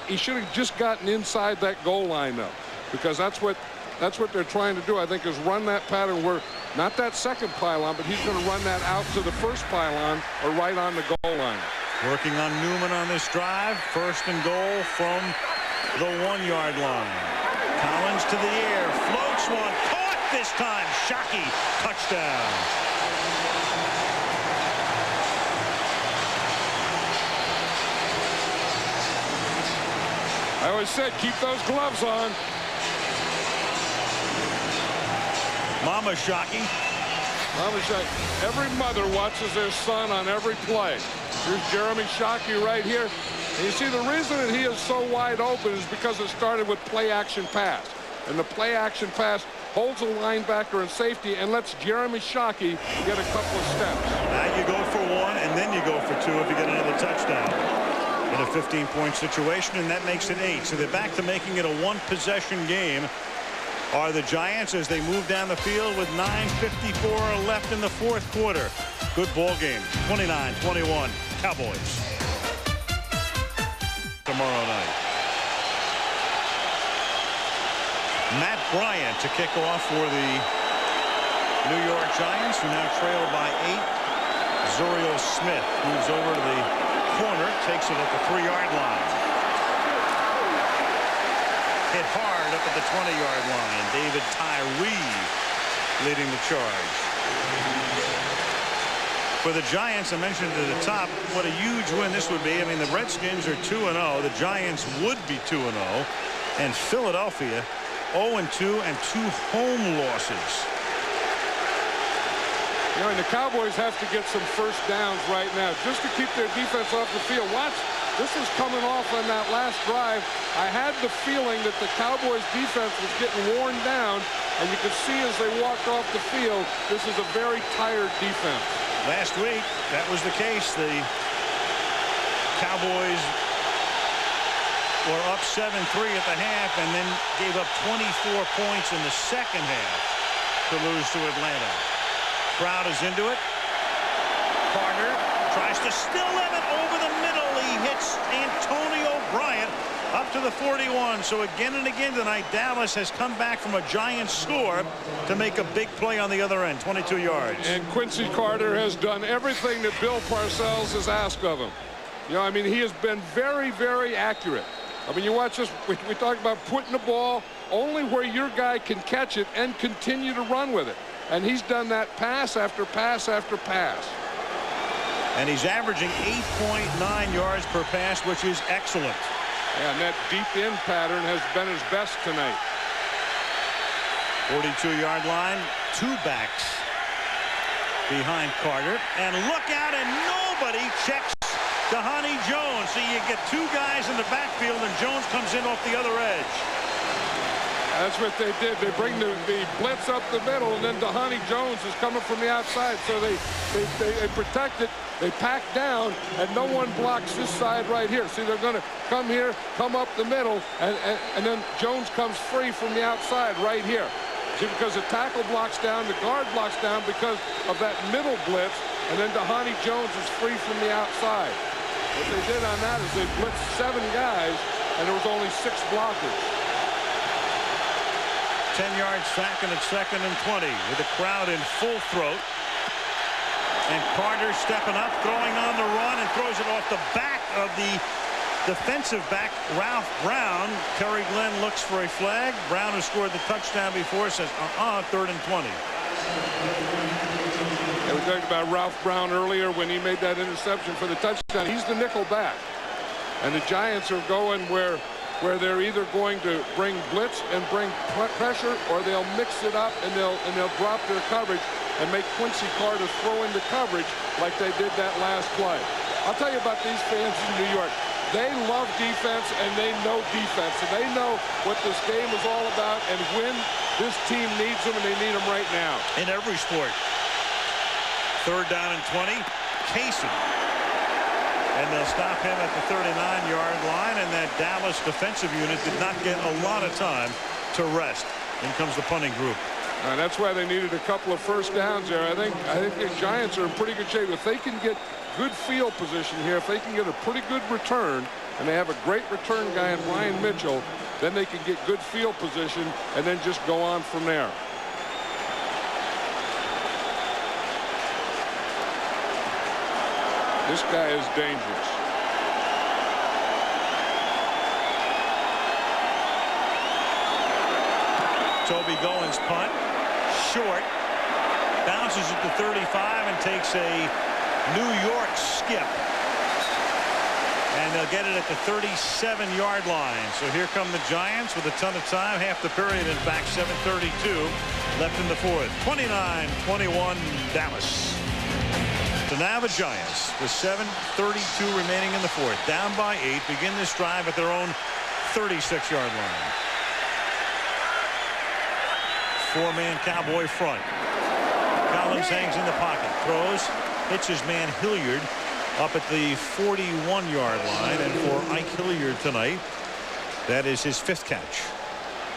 he should have just gotten inside that goal line, though. Because that's what they're trying to do, I think, is run that pattern where not that second pylon, but he's going to run that out to the first pylon or right on the goal line. Working on Newman on this drive. First and goal from the 1-yard line. Collins to the air, floats one, caught this time. Shockey, touchdown. I always said, keep those gloves on. Mama Shockey. Mama Shockey. Every mother watches their son on every play. Here's Jeremy Shockey right here. And you see, the reason that he is so wide open is because it started with play-action pass. And the play-action pass holds a linebacker in safety and lets Jeremy Shockey get a couple of steps. Now you go for 1, and then you go for 2 if you get another touchdown. In a 15-point situation, and that makes it 8. So they're back to making it a 1-possession game. Are the Giants as they move down the field with 9:54 left in the 4th quarter. Good ball game. 29-21 Cowboys. Tomorrow night. Matt Bryant to kick off for the New York Giants, who now trail by 8. Zorio Smith moves over to the corner, takes it at the 3-yard line. Hit hard up at the 20-yard line. David Tyree leading the charge. For the Giants, I mentioned at the top what a huge win this would be. I mean, the Redskins are 2-0. The Giants would be 2-0. And Philadelphia 0-2 and 2 home losses. You know, and the Cowboys have to get some first downs right now just to keep their defense off the field. Watch, this is coming off on that last drive. I had the feeling that the Cowboys defense was getting worn down, and you could see as they walked off the field, this is a very tired defense. Last week, that was the case. The Cowboys were up 7-3 at the half and then gave up 24 points in the second half to lose to Atlanta. Crowd is into it. Carter tries to still have it over the middle. He hits Antonio Bryant up to the 41. So again and again tonight, Dallas has come back from a Giants score to make a big play on the other end, 22 yards. And Quincy Carter has done everything that Bill Parcells has asked of him. You know, I mean, he has been very, very accurate. I mean, you watch this, we talk about putting the ball only where your guy can catch it and continue to run with it. And he's done that pass after pass after pass. And he's averaging 8.9 yards per pass, which is excellent. Yeah, and that deep end pattern has been his best tonight. 42-yard line, two backs behind Carter. And look out, and nobody checks Dhani Jones. So you get two guys in the backfield, and Jones comes in off the other edge. That's what they did. They bring the blitz up the middle, and then Dhani Jones is coming from the outside. So they protect it. They pack down, and no one blocks this side right here. See, they're going to come here, come up the middle, and then Jones comes free from the outside right here. See, because the tackle blocks down, the guard blocks down because of that middle blitz, and then Dhani Jones is free from the outside. What they did on that is they blitzed 7 guys, and there was only 6 blockers. 10-yard sack, and it's 2nd and 20 with the crowd in full throat. And Carter stepping up, throwing on the run, and throws it off the back of the defensive back, Ralph Brown. Kerry Glenn looks for a flag. Brown, who scored the touchdown before, says 3rd and 20. Yeah, we talked about Ralph Brown earlier when he made that interception for the touchdown. He's the nickel back. And the Giants are going where they're either going to bring blitz and bring pressure, or they'll mix it up and they'll drop their coverage and make Quincy Carter throw into coverage like they did that last play. I'll tell you about these fans in New York. They love defense, and they know defense, and they know what this game is all about and when this team needs them, and they need them right now. In every sport. 3rd down and 20. Casey. And they'll stop him at the 39-yard line, and that Dallas defensive unit did not get a lot of time to rest. In comes the punting group. And that's why they needed a couple of first downs there. I think the Giants are in pretty good shape. If they can get good field position here, if they can get a pretty good return, and they have a great return guy in Ryan Mitchell, then they can get good field position and then just go on from there. This guy is dangerous. Toby Goins punt. Short. Bounces at the 35 and takes a New York skip. And they'll get it at the 37-yard line. So here come the Giants with a ton of time. Half the period, in fact, 7:32 left in the 4th. 29-21 Dallas. So now the Giants with 7:32 remaining in the 4th. Down by 8. Begin this drive at their own 36-yard line. 4-man Cowboy front. Collins hangs in the pocket. Throws. Hits his man Hilliard up at the 41-yard line. And for Ike Hilliard tonight, that is his 5th catch.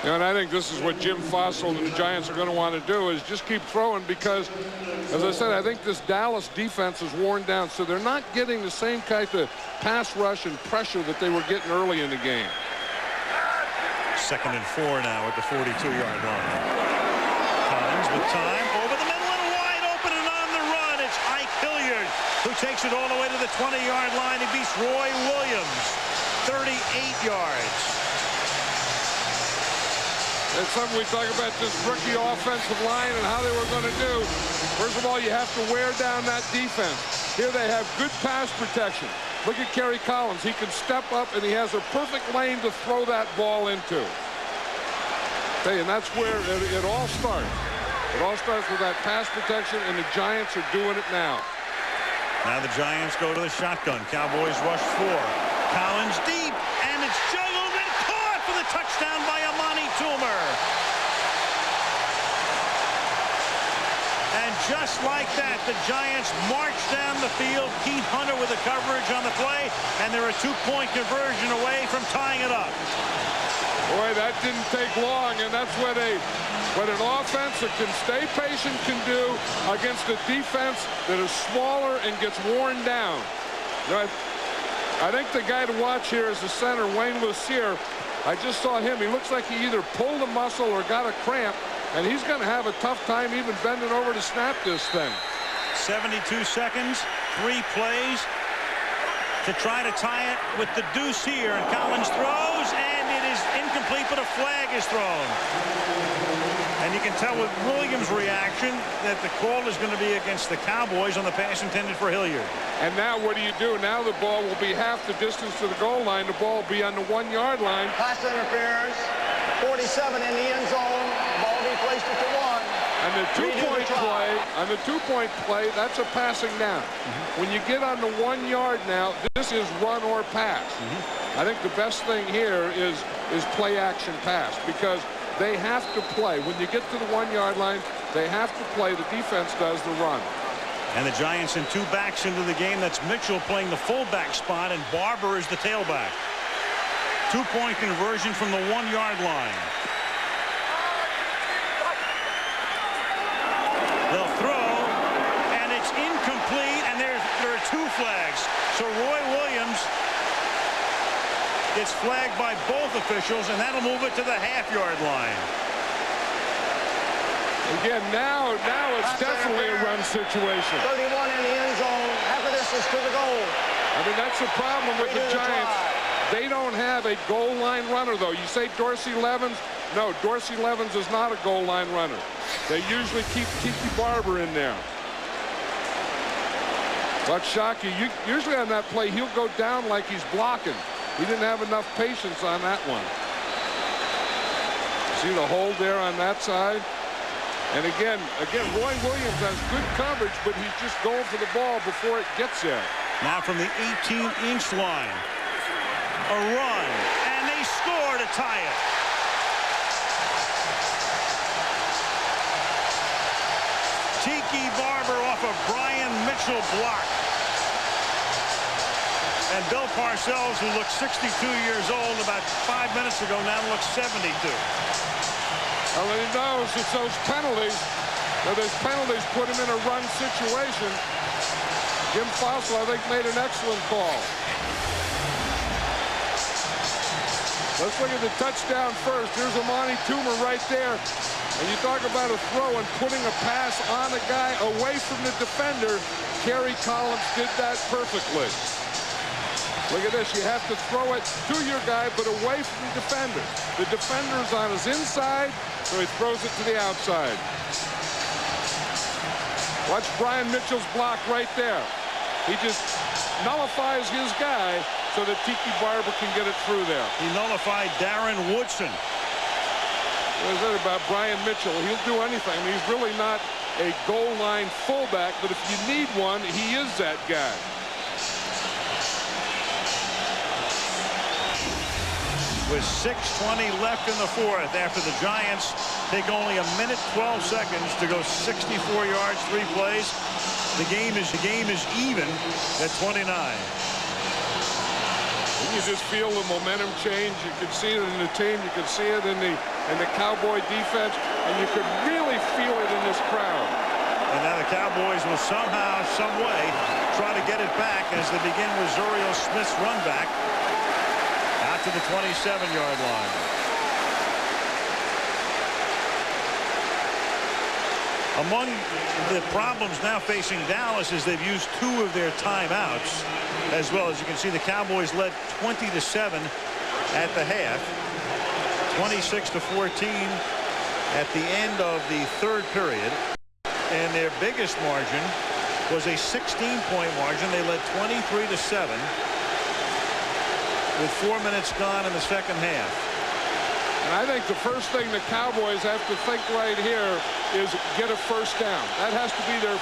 Yeah, and I think this is what Jim Fossil and the Giants are going to want to do, is just keep throwing, because, as I said, I think this Dallas defense is worn down. So they're not getting the same kind of pass rush and pressure that they were getting early in the game. 2nd and 4 now at the 42-yard line. Collins with time over the middle and wide open and on the run. It's Ike Hilliard who takes it all the way to the 20-yard line. He beats Roy Williams, 38 yards. It's something we talk about, this rookie offensive line and how they were going to do. First of all, ball, you have to wear down that defense. Here they have good pass protection. Look at Kerry Collins. He can step up, and he has a perfect lane to throw that ball into. Hey, and that's where it all starts. It all starts with that pass protection, and the Giants are doing it now. Now the Giants go to the shotgun. Cowboys rush 4. Collins deep, and it's juggled and caught for the touchdown by Amani Toomer. And just like that, the Giants march down the field. Keith Hunter with the coverage on the play, and they're a 2-point conversion away from tying it up. Boy, that didn't take long, and that's what an offense that can stay patient can do against a defense that is smaller and gets worn down. I think the guy to watch here is the center, Wayne Lucier. I just saw him. He looks like he either pulled a muscle or got a cramp, and he's going to have a tough time even bending over to snap this thing. 72 seconds, 3 plays to try to tie it with the deuce here, and Collins throws, and it is incomplete, but a flag is thrown. And you can tell with Williams' reaction that the call is going to be against the Cowboys on the pass intended for Hilliard. And now what do? Now the ball will be half the distance to the goal line. The ball will be on the 1-yard line. Pass interference. 47 in the end zone. Ball be placed at the 1. And the 2-point play, that's a passing down. When you get on the 1 yard now, this is run or pass. I think the best thing here is play action pass, because they have to play. When you get to the 1 yard line, they have to play. The defense does the run. And the Giants in 2 backs into the game. That's Mitchell playing the fullback spot, and Barber is the tailback. 2-point conversion from the 1 yard line. They'll throw, and it's incomplete, and there are 2 flags. So Roy Williams gets flagged by both officials, and that'll move it to the half-yard line. Again, now it's definitely a run situation. 31 in the end zone. Half of this is to the goal. I mean, that's the problem with the Giants. They don't have a goal line runner, though. You say Dorsey Levens. No, Dorsey Levens is not a goal line runner. They usually keep Tiki Barber in there. But Shockey, usually on that play, he'll go down like he's blocking. He didn't have enough patience on that one. See the hold there on that side? And again, Roy Williams has good coverage, but he's just going for the ball before it gets there. Now from the 18-inch line. A run, and they score to tie it. Tiki Barber off a Brian Mitchell block. And Bill Parcells, who looked 62 years old about 5 minutes ago, now looks 72. Well, he knows it's those penalties. Those penalties put him in a run situation. Jim Fossil, I think, made an excellent call. Let's look at the touchdown first. Here's Amani Toomer right there. And you talk about a throw and putting a pass on a guy away from the defender. Kerry Collins did that perfectly. Look at this. You have to throw it to your guy, but away from the defender. The defender's on his inside, so he throws it to the outside. Watch Brian Mitchell's block right there. He just nullifies his guy so that Tiki Barber can get it through there. He nullified Darren Woodson. What is that about Brian Mitchell? He'll do anything. I mean, he's really not a goal line fullback, but if you need one, he is that guy. With 6:20 left in the 4th, after the Giants take only 1 minute 12 seconds to go 64 yards, 3 plays, the game is even at 29. You just feel the momentum change. You can see it in the team. You can see it in the Cowboy defense, and you could really feel it in this crowd. And now the Cowboys will somehow, some way, try to get it back as they begin with Zuriel Smith's run back out to the 27-yard line. Among the problems now facing Dallas is they've used 2 of their timeouts, as well. As you can see, the Cowboys led 20-7 at the half, 26-14 at the end of the 3rd period. and their biggest margin was a 16-point margin. They led 23-7 with 4 minutes gone in the second half. And I think the first thing the Cowboys have to think right here is get a first down. That has to be their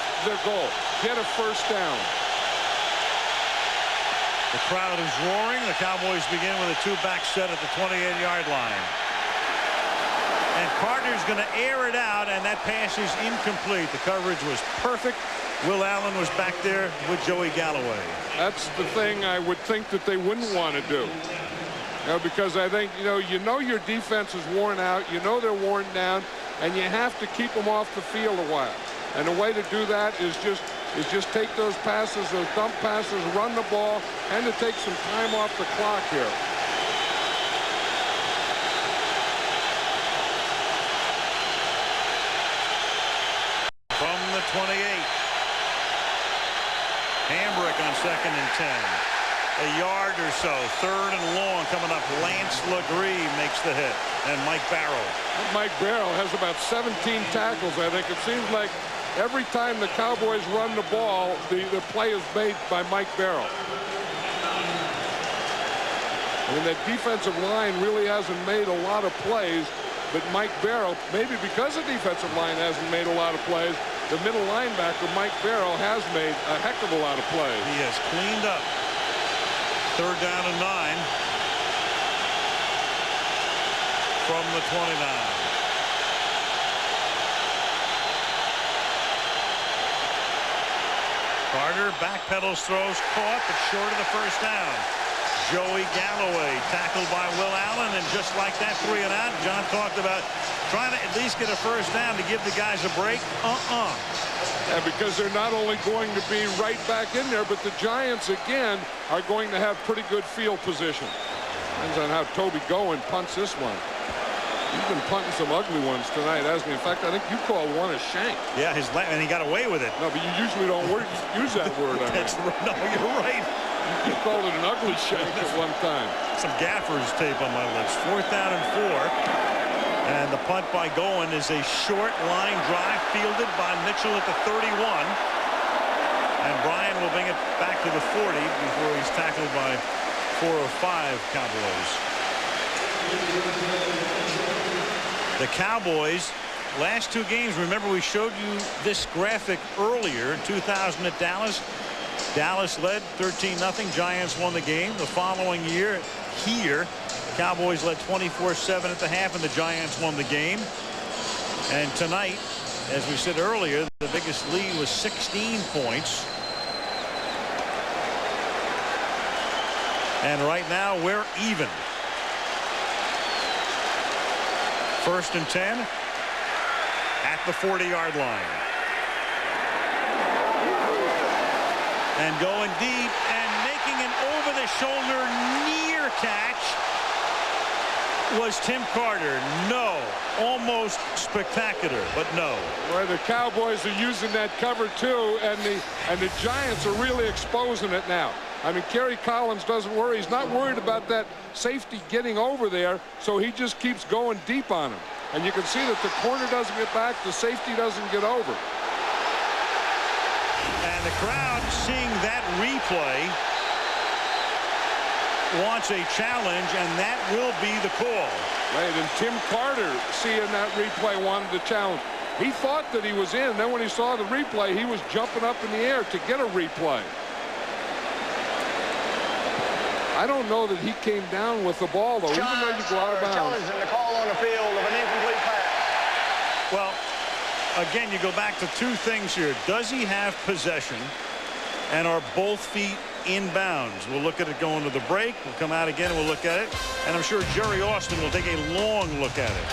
goal. Get a first down. The crowd is roaring. The Cowboys begin with a two-back set at the 28-yard line. And Carter's going to air it out, and that pass is incomplete. The coverage was perfect. Will Allen was back there with Joey Galloway. That's the thing I would think that they wouldn't want to do. Because I think, you know your defense is worn out. You know they're worn down, and you have to keep them off the field a while. And the way to do that is just take those passes, those dump passes, run the ball, and to take some time off the clock here. From the 28. Hambrick on 2nd and 10. A yard or so. 3rd and long coming up. Lance LeGree makes the hit. And Mike Barrow. Mike Barrow has about 17 tackles, I think. It seems like every time the Cowboys run the ball, the play is made by Mike Barrow. I mean, that defensive line really hasn't made a lot of plays, but Mike Barrow, maybe because the defensive line hasn't made a lot of plays, the middle linebacker, Mike Barrow, has made a heck of a lot of plays. He has cleaned up. 3rd down and 9 from the 29. Carter backpedals, throws, caught, but short of the first down. Joey Galloway tackled by Will Allen, and just like that, 3 and out. John talked about trying to at least get a first down to give the guys a break. Yeah, because they're not only going to be right back in there, but the Giants, again, are going to have pretty good field position. Depends on how Toby Goen punts this one. He's been punting some ugly ones tonight, hasn't he? In fact, I think you called one a shank. Yeah, and he got away with it. No, but you usually don't use that word. No, you're right. You called it an ugly shank at one time. Some gaffer's tape on my lips. 4th down and 4. And the punt by Goen is a short line drive fielded by Mitchell at the 31. And Bryan will bring it back to the 40 before he's tackled by 4 or 5 Cowboys. The Cowboys, last 2 games, remember we showed you this graphic earlier in 2000 at Dallas. Dallas led 13-0. Giants won the game. The following year here, Cowboys led 24-7 at the half, and the Giants won the game. And tonight, as we said earlier, the biggest lead was 16 points. And right now, we're even. 1st and 10 at the 40-yard line. And going deep and making an over-the-shoulder near catch was Tim Carter. No, almost spectacular, but no. Well, the Cowboys are using that cover too, and the Giants are really exposing it now. I mean, Kerry Collins doesn't worry. He's not worried about that safety getting over there, so he just keeps going deep on him. And you can see that the corner doesn't get back, the safety doesn't get over. And the crowd, seeing that replay, wants a challenge, and that will be the call. Right, and Tim Carter, seeing that replay, wanted the challenge. He thought that he was in. Then when he saw the replay, he was jumping up in the air to get a replay. I don't know that he came down with the ball, though, even though you go out of bounds. Challenging the call on the field of an incomplete pass. Well, again, you go back to 2 things here. Does he have possession, and are both feet in bounds? We'll look at it going to the break. We'll come out again and we'll look at it. And I'm sure Jerry Austin will take a long look at it.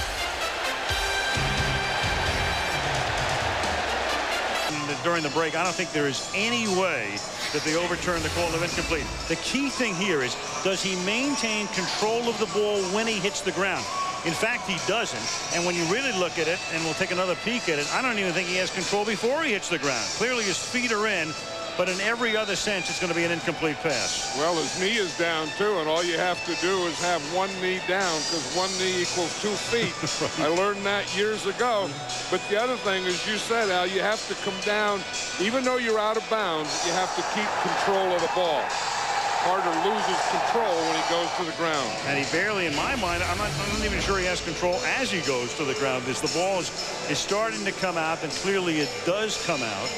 During the break, I don't think there is any way that they overturn the call of incomplete. The key thing here is, does he maintain control of the ball when he hits the ground? In fact, he doesn't. And when you really look at it, and we'll take another peek at it, I don't even think he has control before he hits the ground. Clearly his feet are in, but in every other sense, it's going to be an incomplete pass. Well, his knee is down, too, and all you have to do is have one knee down because one knee equals 2 feet. I learned that years ago. But the other thing, as you said, Al, you have to come down. Even though you're out of bounds, you have to keep control of the ball. Carter loses control when he goes to the ground. And he barely, in my mind, I'm not even sure he has control as he goes to the ground. As the ball is starting to come out, and clearly it does come out.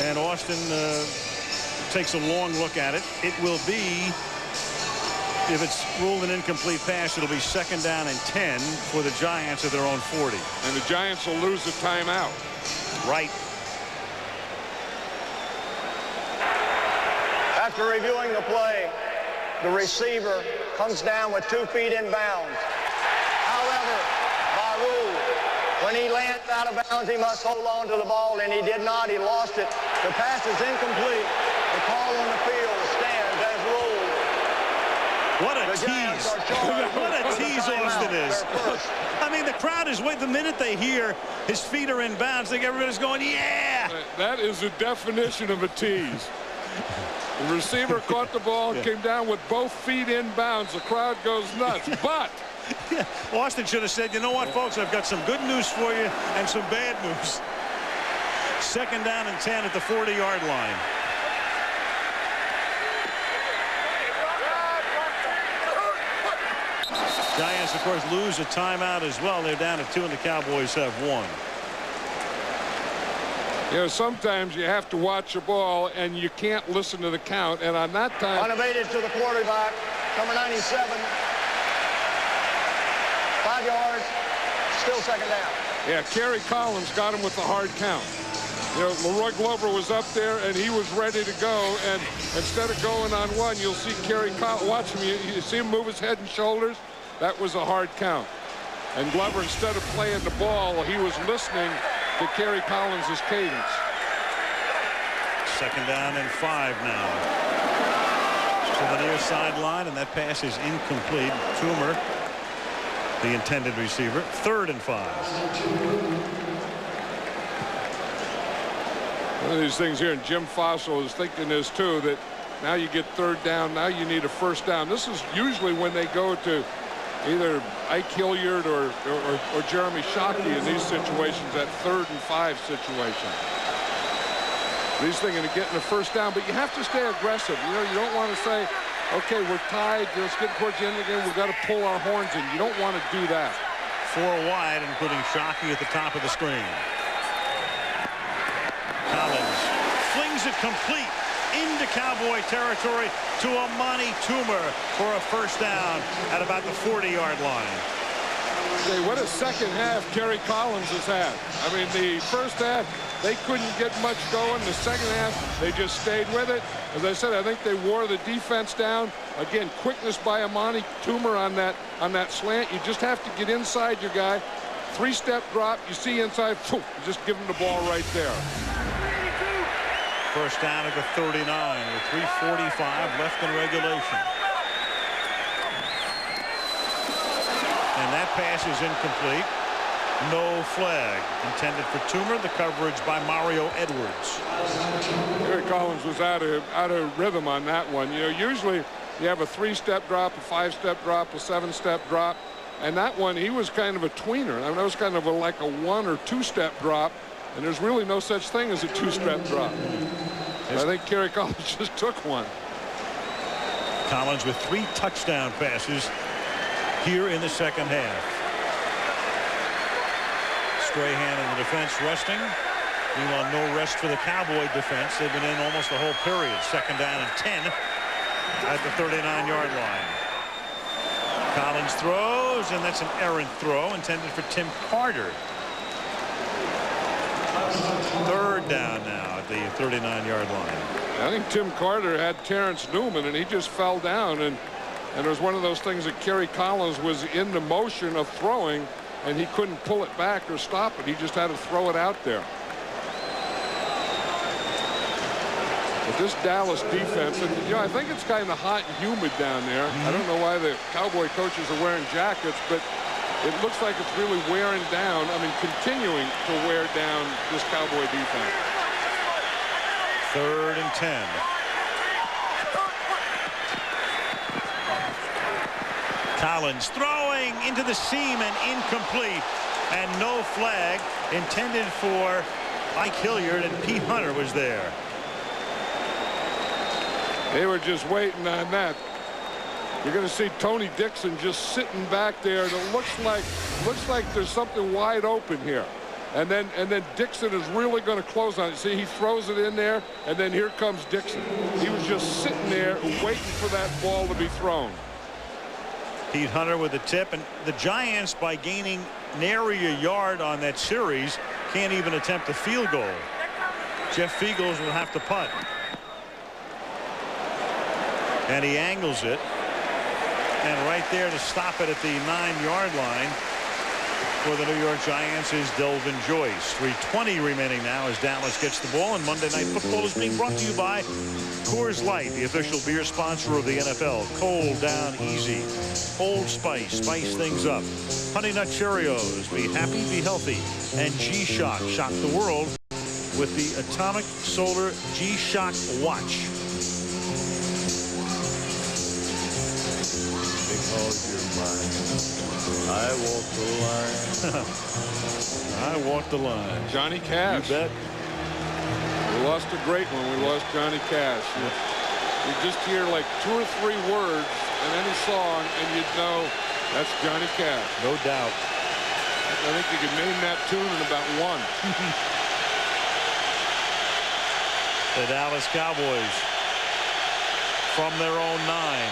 And Austin takes a long look at it. It will be, if it's ruled an incomplete pass, it'll be 2nd down and 10 for the Giants at their own 40. And the Giants will lose a timeout. Right. After reviewing the play, the receiver comes down with 2 feet in bounds. However, by rule, when he lands out of bounds, he must hold on to the ball, and he did not. He lost it. The pass is incomplete. The call on the field stands as ruled. What a tease. What a tease Austin is. I mean, the crowd is waiting. The minute they hear his feet are in bounds, I think everybody's going, yeah. That is the definition of a tease. The receiver caught the ball, came down with both feet in bounds. The crowd goes nuts. But Austin should have said, you know what, folks, I've got some good news for you and some bad news. 2nd down and 10 at the 40-yard line. Giants, of course, lose a timeout as well. They're down to 2, and the Cowboys have 1. You know, sometimes you have to watch the ball and you can't listen to the count. And on that time, unabated to the quarterback, number 97, 5 yards, still 2nd down. Yeah, Kerry Collins got him with the hard count. You know, Leroy Glover was up there and he was ready to go. And instead of going on 1, you'll see Kerry Collins. Watch him. You see him move his head and shoulders. That was a hard count. And Glover, instead of playing the ball, he was listening to Kerry Collins' cadence. 2nd down and 5 now. To the near sideline, and that pass is incomplete. Toomer, the intended receiver. 3rd and 5. One of these things here, and Jim Fossil is thinking this too, that now you get 3rd down, now you need a 1st down. This is usually when they go to either Ike Hilliard or Jeremy Shockey in these situations, that 3rd and 5 situation. He's thinking of getting a 1st down, but you have to stay aggressive. You know, you don't want to say, okay, we're tied, let's get towards the end of the game, we've got to pull our horns in. You don't want to do that. 4 wide, including Shockey at the top of the screen. Collins flings it complete into Cowboy territory to Amani Toomer for a 1st down at about the 40-yard line. Hey, what a second half Kerry Collins has had. I mean, the first half, they couldn't get much going. The second half, they just stayed with it. As I said, I think they wore the defense down. Again, quickness by Amani Toomer on that slant. You just have to get inside your guy. 3-step drop, you see inside, you just give him the ball right there. 1st down at the 39 with 3:45 left in regulation. And that pass is incomplete. No flag intended for Toomer. The coverage by Mario Edwards. Kerry Collins was out of rhythm on that one. You know, usually you have a 3-step drop, a 5-step drop, a 7-step drop. And that one, he was kind of a tweener. I mean, that was kind of like a 1 or 2-step drop. And there's really no such thing as a 2-step drop. I think Kerry Collins just took one. Collins with 3 touchdown passes here in the second half. Strahan in the defense resting. Meanwhile, no rest for the Cowboy defense. They've been in almost the whole period. 2nd down and 10 at the 39-yard line. Collins throws, and that's an errant throw intended for Tim Carter. 3rd down now at the 39-yard line. I think Tim Carter had Terrence Newman, and he just fell down. And it was one of those things that Kerry Collins was in the motion of throwing, and he couldn't pull it back or stop it. He just had to throw it out there. But this Dallas defense, and you know, I think it's kind of hot and humid down there. I don't know why the Cowboy coaches are wearing jackets, but it looks like it's really wearing down. I mean, continuing to wear down this Cowboy defense. 3rd and 10. Collins throwing into the seam and incomplete, and no flag intended for Mike Hilliard, and Pete Hunter was there. They were just waiting on that. You're going to see Tony Dixon just sitting back there, and it looks like there's something wide open here. And then Dixon is really going to close on it. See, he throws it in there, and then here comes Dixon. He was just sitting there waiting for that ball to be thrown. Pete Hunter with the tip, and the Giants, by gaining nary a yard on that series, can't even attempt a field goal. Jeff Fiegels will have to punt. And he angles it. And right there to stop it at the 9-yard line for the New York Giants is Delvin Joyce. 3:20 remaining now as Dallas gets the ball, and Monday Night Football is being brought to you by Coors Light, the official beer sponsor of the NFL. Cold down easy. Old Spice, spice things up. Honey Nut Cheerios, be happy, be healthy. And G-Shock, shock the world with the Atomic Solar G-Shock watch. Because you're mine, I walk the line. I walk the line. Johnny Cash. You bet. We lost a great one. We lost Johnny Cash. You just hear like 2 or 3 words in any song, and you'd know that's Johnny Cash. No doubt. I think you could name that tune in about 1. The Dallas Cowboys from their own 9.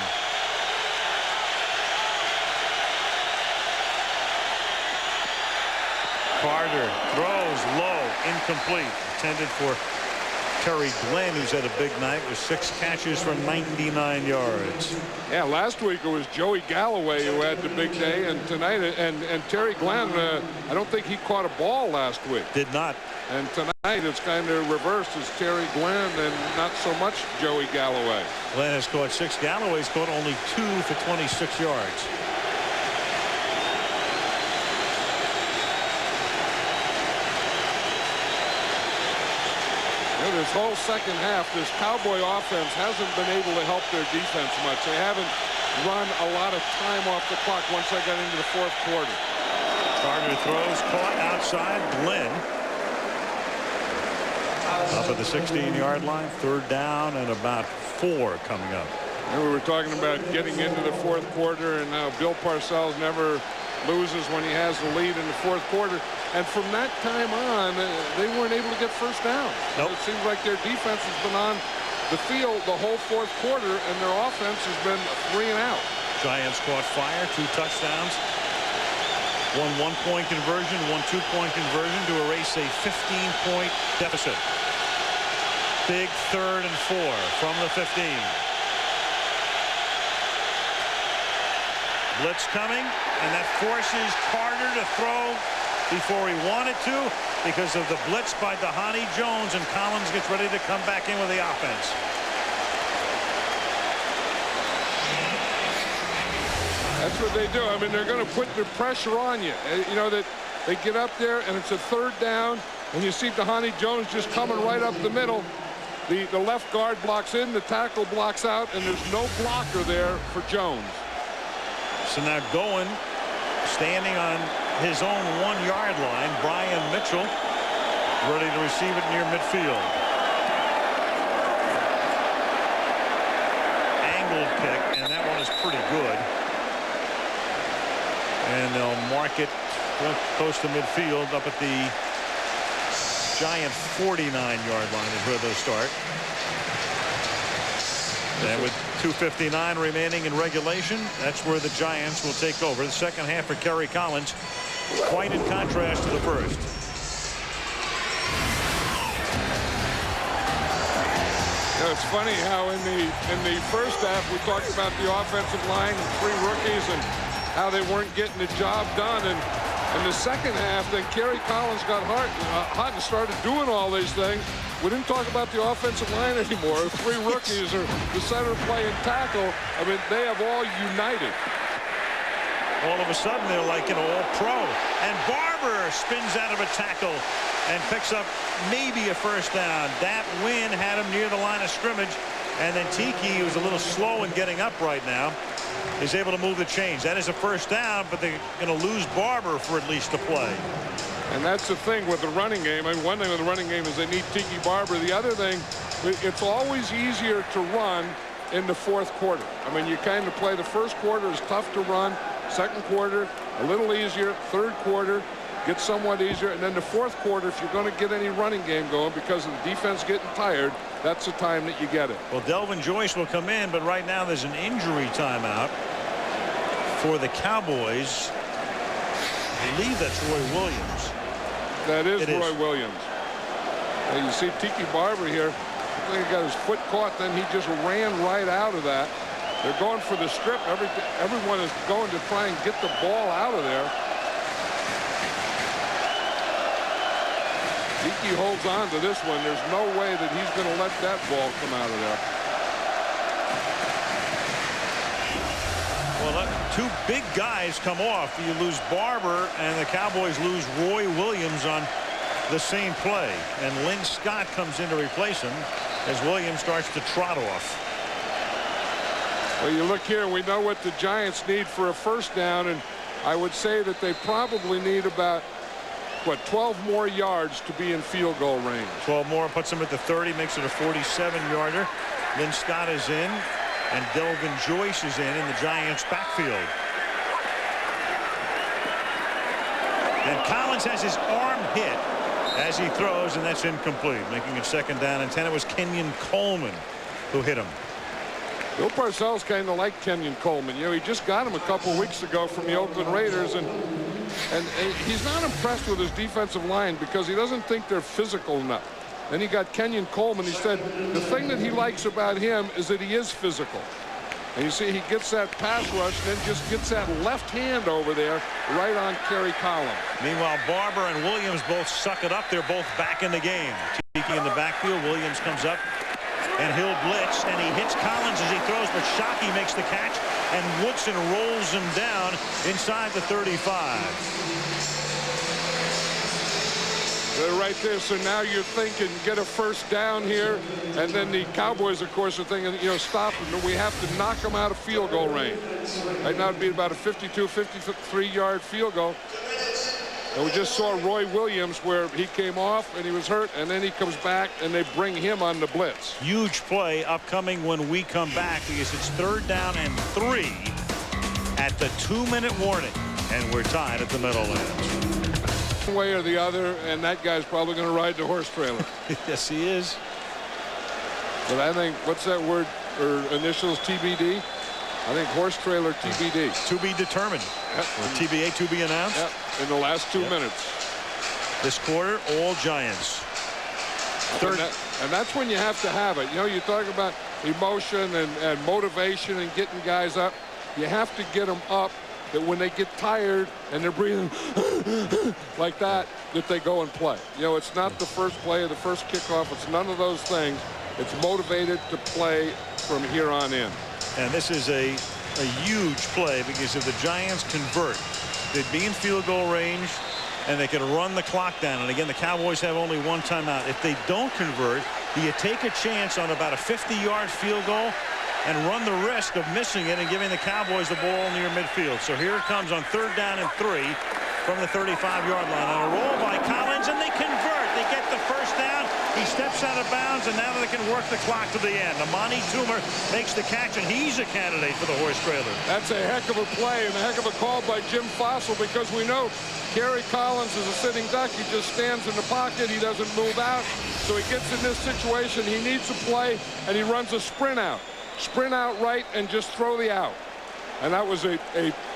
Carter throws low, incomplete, intended for Terry Glenn, who's had a big night with 6 catches for 99 yards. Yeah, last week it was Joey Galloway who had the big day, and tonight, and Terry Glenn, I don't think he caught a ball last week. Did not. And tonight it's kind of reversed. It's Terry Glenn and not so much Joey Galloway. Glenn has caught 6. Galloway's caught only 2 for 26 yards. This whole second half, this Cowboy offense hasn't been able to help their defense much. They haven't run a lot of time off the clock once they got into the 4th quarter. Carter throws, caught outside. Glenn up at the 16-yard line. 3rd down and about 4 coming up. And we were talking about getting into the 4th quarter, and now Bill Parcells never loses when he has the lead in the 4th quarter. And from that time on, they weren't able to get first down. Nope. It seems like their defense has been on the field the whole 4th quarter, and their offense has been 3 and out. Giants caught fire, 2 touchdowns. 1 1-point conversion, 1 2-point conversion to erase a 15-point deficit. Big 3rd and 4 from the 15. Blitz coming, and that forces Carter to throw before he wanted to because of the blitz by Dhani Jones, and Collins gets ready to come back in with the offense. That's what they do. I mean, they're going to put the pressure on you. You know, that they get up there and it's a 3rd down, and you see Dhani Jones just coming right up the middle. The left guard blocks in, the tackle blocks out, and there's no blocker there for Jones. So now going, standing on his own 1-yard line, Brian Mitchell, ready to receive it near midfield. Angled kick, and that one is pretty good. And they'll mark it close to midfield up at the Giant 49-yard line is where they'll start. And with 2:59 remaining in regulation, that's where the Giants will take over. The second half for Kerry Collins, quite in contrast to the first. You know, it's funny how in the first half we talked about the offensive line and 3 rookies and how they weren't getting the job done. And in the second half, then Kerry Collins got hot and started doing all these things. We didn't talk about the offensive line anymore. 3 rookies or the center playing tackle. I mean, they have all united. all of a sudden they're like an all-pro. And Barber spins out of a tackle and picks up maybe a first down. That win had him near the line of scrimmage. And then Tiki, who's a little slow in getting up right now, is able to move the chains. That is a first down, but they're going to lose Barber for at least a play. And that's the thing with the running game. I mean, one thing with the running game is they need Tiki Barber. The other thing, it's always easier to run in the fourth quarter. I mean, you kind of play the first quarter is tough to run. Second quarter, a little easier. Third quarter, gets somewhat easier. And then the fourth quarter, if you're going to get any running game going because of the defense getting tired, that's the time that you get it. Well, Delvin Joyce will come in, but right now there's an injury timeout for the Cowboys. I believe that's Roy Williams. That is Roy Williams. And you see Tiki Barber here. I think he got his foot caught, then he just ran right out of that. They're going for the strip. Everyone is going to try and get the ball out of there. Tiki holds on to this one. There's no way that he's going to let that ball come out of there. Well, two big guys come off. You lose Barber, and the Cowboys lose Roy Williams on the same play. And Lynn Scott comes in to replace him as Williams starts to trot off. Well, you look here, we know what the Giants need for a first down, and I would say that they probably need about, what, 12 more yards to be in field goal range. 12 more puts him at the 30, makes it a 47-yarder. Lynn Scott is in, and Delvin Joyce is in the Giants' backfield. And Collins has his arm hit as he throws, and that's incomplete, making it second down and 10. It was Kenyon Coleman who hit him. Bill Parcells kind of like Kenyon Coleman. You know, he just got him a couple weeks ago from the Oakland Raiders, and he's not impressed with his defensive line because he doesn't think they're physical enough. Then he got Kenyon Coleman. He said the thing that he likes about him is that he is physical. And you see he gets that pass rush and then just gets that left hand over there right on Kerry Collins. Meanwhile, Barber and Williams both suck it up. They're both back in the game. Tiki in the backfield. Williams comes up, and he'll blitz, and he hits Collins as he throws, but Shockey makes the catch, and Woodson rolls him down inside the 35. They're right there. So now you're thinking, get a first down here, and then the Cowboys, of course, are thinking, you know, stop them. We have to knock them out of field goal range. Right now it'd be about a 52, 53-yard field goal. And we just saw Roy Williams where he came off and he was hurt, and then he comes back and they bring him on the blitz. Huge play upcoming when we come back because it's 3rd down and 3 at the 2-minute warning, and we're tied at the Meadowlands. One way or the other, and that guy's probably going to ride the horse trailer. Yes, he is. But I think, what's that word or initials, TBD? I think horse trailer TBD. To be determined. Yep. Or TBA, to be announced. Yep. In the last 2 minutes. This quarter, all Giants. And that's when you have to have it. You know, you talk about emotion and motivation and getting guys up. You have to get them up that when they get tired and they're breathing like that, that they go and play. You know, it's not the first play or the first kickoff. It's none of those things. It's motivated to play from here on in. And this is a huge play because if the Giants convert, they'd be in field goal range and they can run the clock down. And again, the Cowboys have only one timeout. If they don't convert, do you take a chance on about a 50-yard field goal and run the risk of missing it and giving the Cowboys the ball near midfield? So here it comes on 3rd down and 3 from the 35-yard line. On a roll by Collins, and they convert. They get the first down. He steps out of bounds, and now they can work the clock to the end. Amani Toomer makes the catch, and he's a candidate for the horse trailer. That's a heck of a play and a heck of a call by Jim Fossil, because we know Kerry Collins is a sitting duck. He just stands in the pocket. He doesn't move out. So he gets in this situation. He needs to play, and he runs a sprint out. Sprint out right and just throw the out. And that was a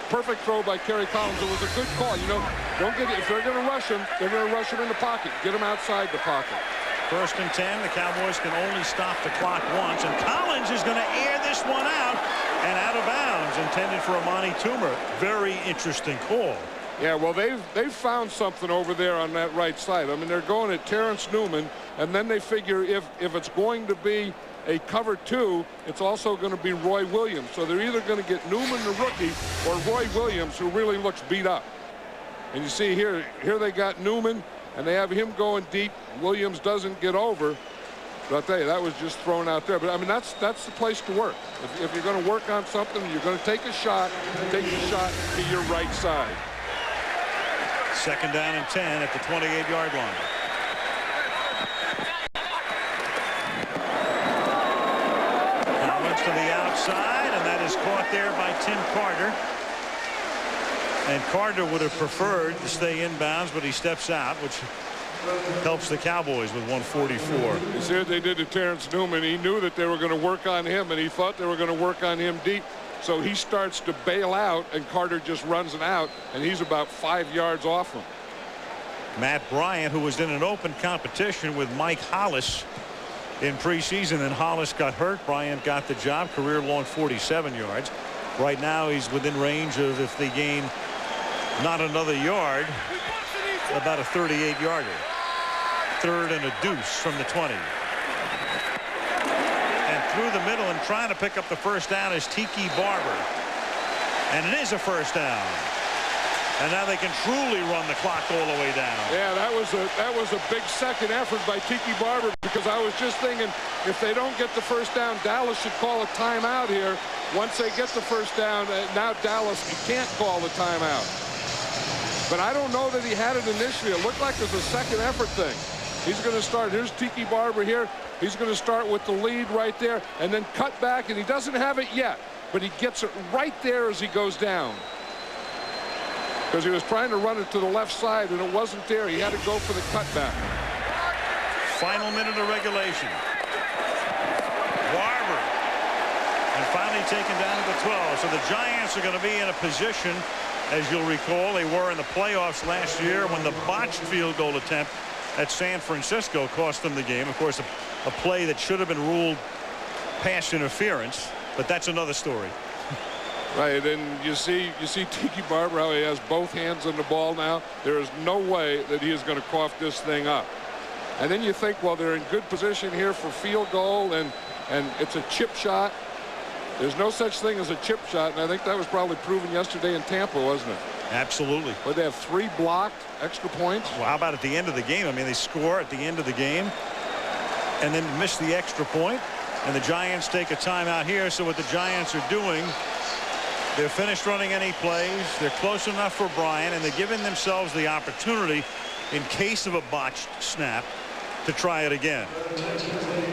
perfect throw by Kerry Collins. It was a good call. You know, if they're going to rush him, they're going to rush him in the pocket. Get him outside the pocket. 1st and 10. The Cowboys can only stop the clock once, and Collins is going to air this one out and out of bounds, intended for Amani Toomer. Very interesting call. Yeah, well, they've found something over there on that right side. I mean, they're going at Terrence Newman, and then they figure if it's going to be a cover 2, it's also going to be Roy Williams. So they're either going to get Newman, the rookie, or Roy Williams, who really looks beat up. And you see here they got Newman, and they have him going deep. Williams doesn't get over. But I'll tell you, that was just thrown out there. But, I mean, that's the place to work. If you're going to work on something, you're going to take the shot to your right side. 2nd down and 10 at the 28-yard line. Collins to the outside, and that is caught there by Tim Carter. And Carter would have preferred to stay inbounds, but he steps out, which helps the Cowboys with 1:44. You see what they did to Terrence Newman. He knew that they were going to work on him, and he thought they were going to work on him deep. So he starts to bail out, and Carter just runs it out, and he's about 5 yards off him. Matt Bryant, who was in an open competition with Mike Hollis in preseason, and Hollis got hurt. Bryant got the job, career long 47 yards. Right now he's within range of, if they gain not another yard, about a 38-yarder. 3rd and a deuce from the 20. And through the middle and trying to pick up the first down is Tiki Barber. And it is a first down. And now they can truly run the clock all the way down. Yeah, that was a big second effort by Tiki Barber, because I was just thinking, if they don't get the first down, Dallas should call a timeout here. Once they get the first down, now Dallas can't call the timeout. But I don't know that he had it initially. It looked like it was a second effort thing. He's going to start. Here's Tiki Barber here. He's going to start with the lead right there and then cut back, and he doesn't have it yet, but he gets it right there as he goes down. Because he was trying to run it to the left side, and it wasn't there. He had to go for the cutback. Final minute of regulation. Barber. And finally taken down to the 12. So the Giants are going to be in a position, as you'll recall, they were in the playoffs last year when the botched field goal attempt at San Francisco cost them the game. Of course, a play that should have been ruled pass interference, but that's another story. Right, and you see Tiki Barber, how he has both hands on the ball now. There is no way that he is going to cough this thing up. And then you think, well, they're in good position here for field goal, and it's a chip shot. There's no such thing as a chip shot, and I think that was probably proven yesterday in Tampa, wasn't it? Absolutely. But they have 3 blocked extra points. Well, how about at the end of the game? I mean, they score at the end of the game and then miss the extra point, and the Giants take a timeout here. So what the Giants are doing, they're finished running any plays. They're close enough for Bryant, and they're giving themselves the opportunity, in case of a botched snap, to try it again.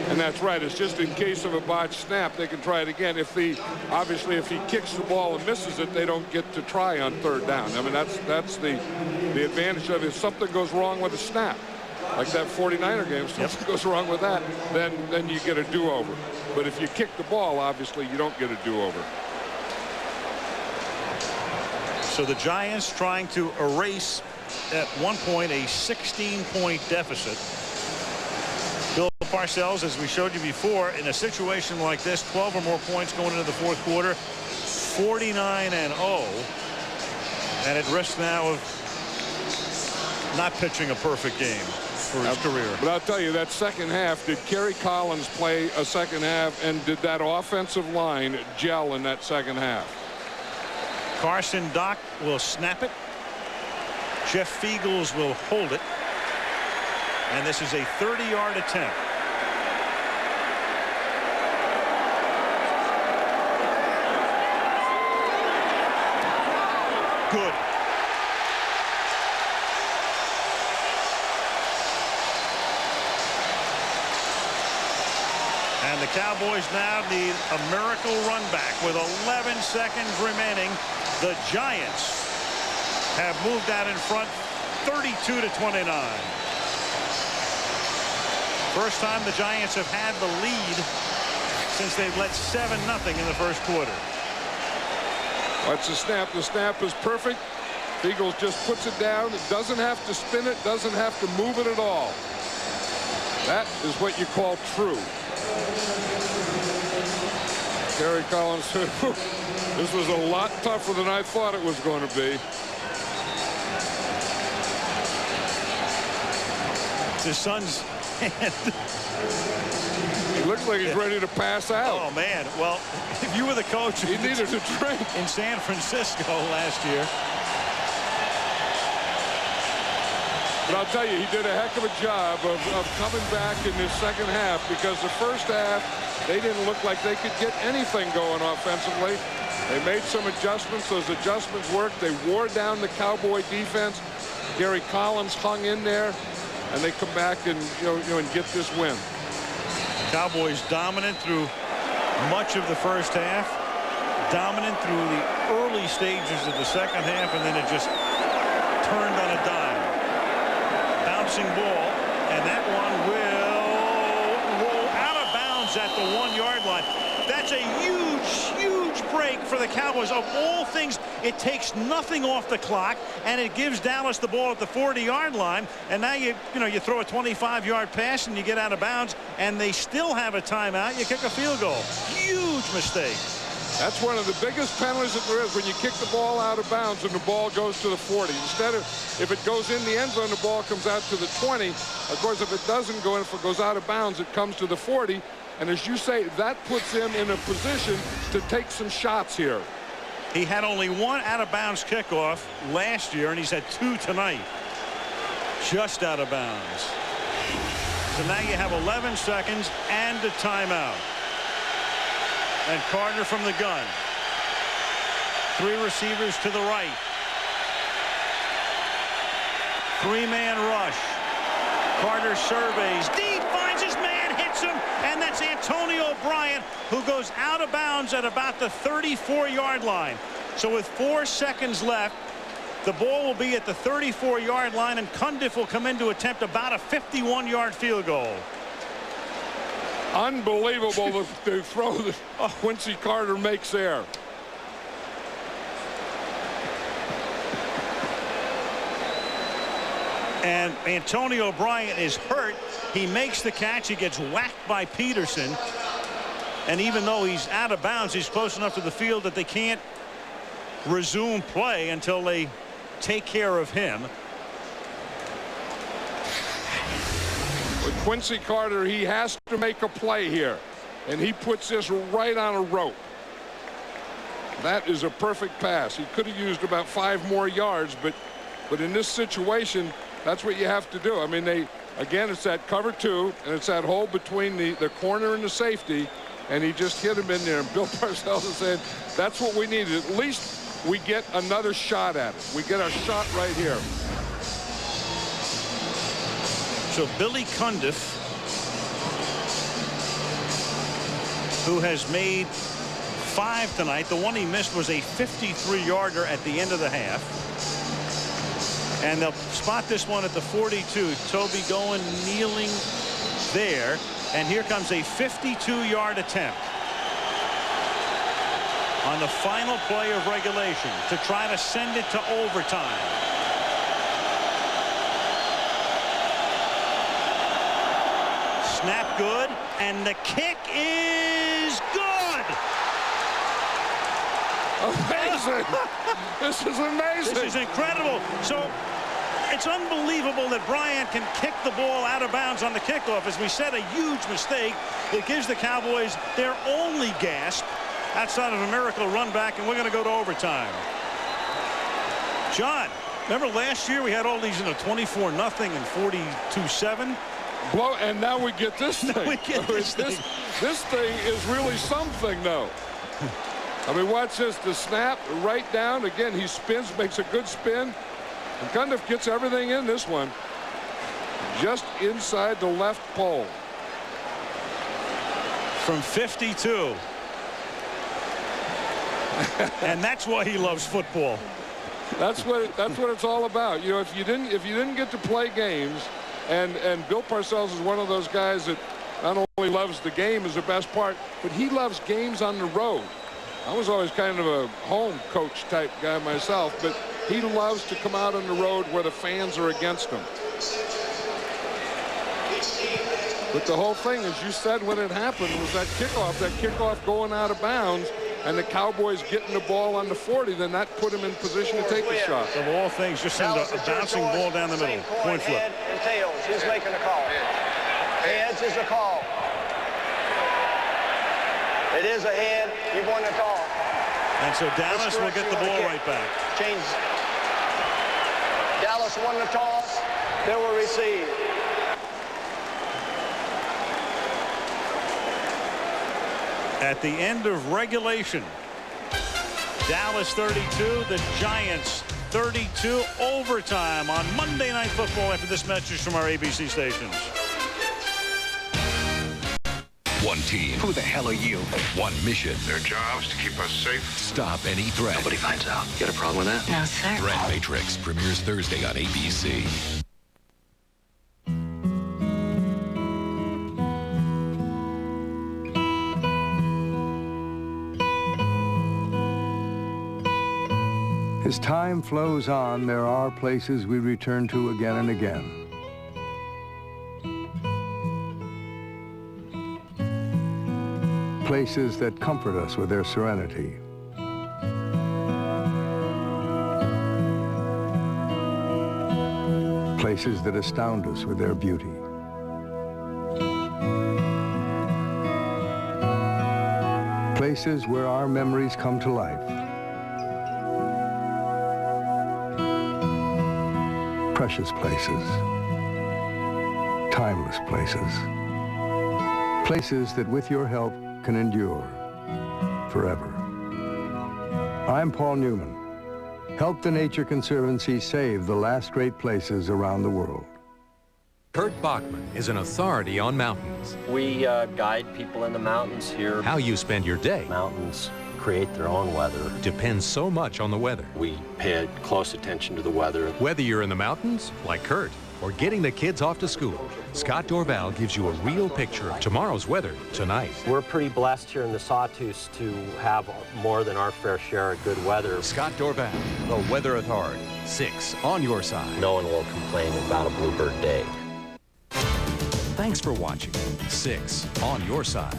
And that's right. It's just in case of a botched snap, they can try it again. Obviously, if he kicks the ball and misses it, they don't get to try on 3rd down. I mean, that's the advantage of it. If something goes wrong with a snap, like that 49er game, something goes wrong with that, then you get a do-over. But if you kick the ball, obviously, you don't get a do-over. So the Giants trying to erase, at one point, a 16-point deficit. Bill Parcells, as we showed you before, in a situation like this, 12 or more points going into the 4th quarter, 49-0, and at risk now of not pitching a perfect game for his career. But I'll tell you, that second half, did Kerry Collins play a second half, and did that offensive line gel in that second half? Carson Dock will snap it. Jeff Fiegels will hold it. And this is a 30-yard attempt. Good. And the Cowboys now need a miracle run back with 11 seconds remaining. The Giants have moved out in front 32-29. First time the Giants have had the lead since they've led 7-0 in the first quarter. That's the snap. The snap is perfect. Eagles just puts it down. It doesn't have to spin it, doesn't have to move it at all. That is what you call true. Kerry Collins said, this was a lot tougher than I thought it was going to be. his son's hand. He looks like he's ready to pass out. Oh, man. Well, if you were the coach, he needed a drink in San Francisco last year. But I'll tell you, he did a heck of a job of coming back in this second half, because the first half, they didn't look like they could get anything going offensively. They made some adjustments. Those adjustments worked. They wore down the Cowboy defense. Gary Collins hung in there, and they come back and and get this win. Cowboys dominant through much of the first half, dominant through the early stages of the second half, and then it just turned on a dime. Bouncing ball, and that one will roll out of bounds at the 1-yard line. That's a huge break for the Cowboys. Of all things, it takes nothing off the clock, and it gives Dallas the ball at the 40-yard line. And now you throw a 25-yard pass and you get out of bounds, and they still have a timeout. You kick a field goal. Huge mistake. That's one of the biggest penalties that there is, when you kick the ball out of bounds and the ball goes to the 40. Instead of, if it goes in the end zone, the ball comes out to the 20. Of course, if it doesn't go in, if it goes out of bounds, it comes to the 40. And as you say, that puts him in a position to take some shots here. He had only one out-of-bounds kickoff last year, and he's had 2 tonight. Just out of bounds. So now you have 11 seconds and a timeout. And Carter from the gun. 3 receivers to the right. 3-man rush. Carter surveys. Deep, finds his man, hits him, and that's Antonio Bryant, who goes out of bounds at about the 34-yard line. So with 4 seconds left, the ball will be at the 34-yard line, and Cundiff will come in to attempt about a 51-yard field goal. Unbelievable the throw that Quincy Carter makes there. And Antonio Bryant is hurt. He makes the catch. He gets whacked by Peterson. And even though he's out of bounds, he's close enough to the field that they can't resume play until they take care of him. With Quincy Carter, he has to make a play here, and he puts this right on a rope. That is a perfect pass. He could have used about 5 more yards, but in this situation, that's what you have to do. I mean, again, it's that cover 2, and it's that hole between the corner and the safety, and he just hit him in there. And Bill Parcells is saying, that's what we needed. At least we get another shot at it. We get a shot right here. So Billy Cundiff, who has made 5 tonight. The one he missed was a 53-yarder at the end of the half. And they'll spot this one at the 42. Toby going, kneeling there. And here comes a 52-yard attempt on the final play of regulation to try to send it to overtime. Snap good, and the kick is good. Amazing. This is amazing. This is incredible. So it's unbelievable that Bryant can kick the ball out of bounds on the kickoff. As we said, a huge mistake. It gives the Cowboys their only gasp outside of a miracle run back, and we're going to go to overtime. John, remember last year we had all these 24-0 and 42-7? Well, and now we get this thing. We get this thing. This thing is really something, though. I mean, watch this. The snap right down. Again, he spins, makes a good spin. And Cundiff gets everything in this one. Just inside the left pole. From 52. And that's why he loves football. That's what it's all about. You know, if you didn't get to play games, and Bill Parcells is one of those guys that not only loves the game as the best part, but he loves games on the road. I was always kind of a home coach type guy myself, but he loves to come out on the road where the fans are against him. But the whole thing, as you said when it happened, was that kickoff going out of bounds. and the Cowboys getting the ball on the 40, then that put him in position to take a shot. Of all things, just send a bouncing ball down the middle. Coin flip. Head and tails. Who's making the call? Heads is the call. It is a head. You won the call. And so Dallas will get the ball right back. Change. Dallas won the toss. They will receive. At the end of regulation, Dallas 32, the Giants 32, overtime on Monday Night Football after this message from our ABC stations. One team. Who the hell are you? One mission. Their job's to keep us safe. Stop any threat. Nobody finds out. You got a problem with that? No, sir. Threat Matrix premieres Thursday on ABC. As time flows on, there are places we return to again and again. Places that comfort us with their serenity. Places that astound us with their beauty. Places where our memories come to life. Precious places. Timeless places. Places that with your help can endure forever. I'm Paul Newman. Help the Nature Conservancy save the last great places around the world. Kurt Bachman is an authority on mountains. We guide people in the mountains here. How you spend your day Mountains create their own weather. depends so much on the weather. We pay close attention to the weather. Whether you're in the mountains, like Kurt, or getting the kids off to school, Scott Dorval gives you a real picture of tomorrow's weather tonight. We're pretty blessed here in the Sawtooth to have more than our fair share of good weather. Scott Dorval, the Weather Authority, 6 on your side. No one will complain about a bluebird day. Thanks for watching 6 on your side.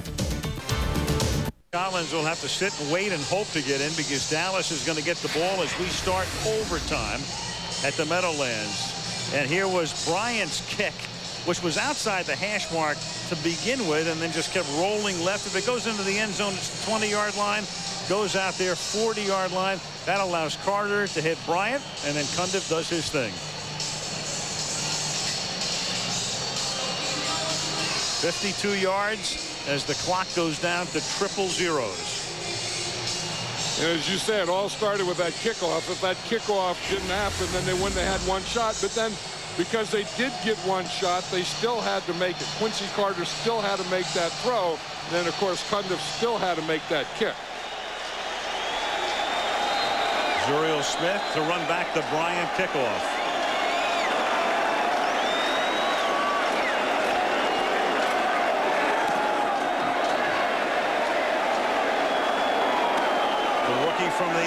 Collins will have to sit and wait and hope to get in because Dallas is going to get the ball as we start overtime at the Meadowlands. And here was Bryant's kick, which was outside the hash mark to begin with and then just kept rolling left. If it goes into the end zone, it's the 20-yard line. Goes out there, 40-yard line. That allows Carter to hit Bryant, and then Cundiff does his thing. 52 yards as the clock goes down to triple zeros. And as you said, it all started with that kickoff. If that kickoff didn't happen, then they wouldn't have had one shot. But then, because they did get one shot, they still had to make it. Quincy Carter still had to make that throw. And then, of course, Cundiff still had to make that kick. Zuriel Smith to run back the Bryant kickoff. From the 8.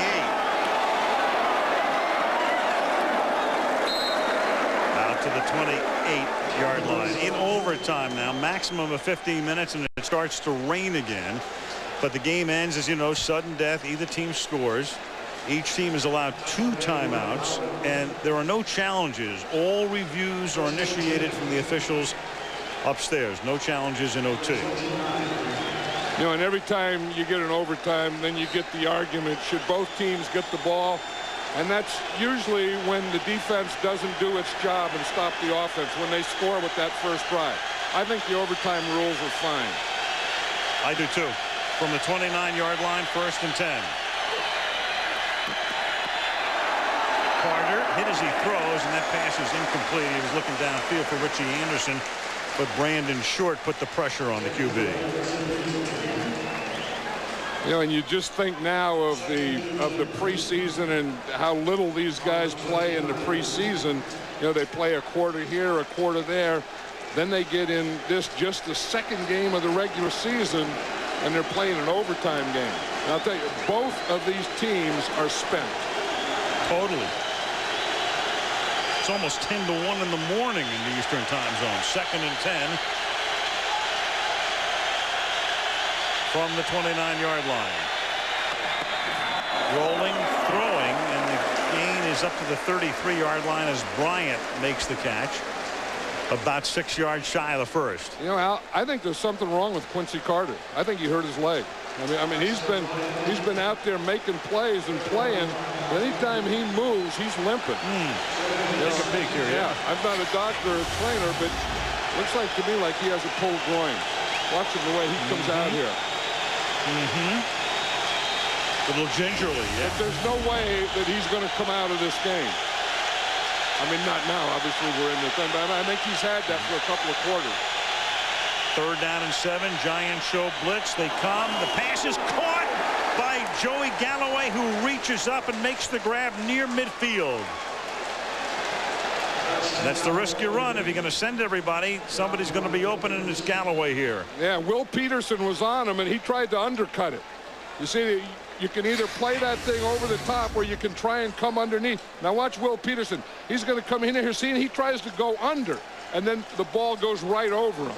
Out to the 28-yard line. In overtime now, maximum of 15 minutes, and it starts to rain again. But the game ends, as you know, sudden death. Either team scores. Each team is allowed 2 timeouts, and there are no challenges. All reviews are initiated from the officials upstairs. No challenges in OT. You know, and every time you get an overtime, then you get the argument, should both teams get the ball? And that's usually when the defense doesn't do its job and stop the offense, when they score with that first drive. I think the overtime rules are fine. I do too. From the 29-yard line, 1st and 10. Carter hit as he throws, and that pass is incomplete. He was looking downfield for Richie Anderson, but Brandon Short put the pressure on the QB. You know, and you just think now of the preseason and how little these guys play in the preseason. You know, they play a quarter here, a quarter there. Then they get in this just the second game of the regular season, and they're playing an overtime game. And I'll tell you, both of these teams are spent. Totally. It's almost 10 to 1 in the morning in the Eastern time zone. 2nd and 10. From the 29-yard line. rolling, throwing, and the gain is up to the 33-yard line as Bryant makes the catch. About 6 yards shy of the first. You know, Al, I think there's something wrong with Quincy Carter. I think he hurt his leg. I mean, he's been out there making plays and playing. But anytime he moves, he's limping. Take a peek here. Yeah, I'm not a doctor or a trainer, but looks like to me like he has a pulled groin. Watching the way he comes out here. A little gingerly. Yeah. There's no way that he's going to come out of this game. I mean, not now. Obviously, we're in the thing, but I think he's had that for a couple of quarters. 3rd down and 7. Giants show blitz. They come. The pass is caught by Joey Galloway, who reaches up and makes the grab near midfield. That's the risk you run if you're going to send everybody. Somebody's going to be open, and it's Galloway here. Yeah, Will Peterson was on him, and he tried to undercut it. You see, you can either play that thing over the top or you can try and come underneath. Now watch Will Peterson. He's going to come in here. See, he tries to go under, and then the ball goes right over him.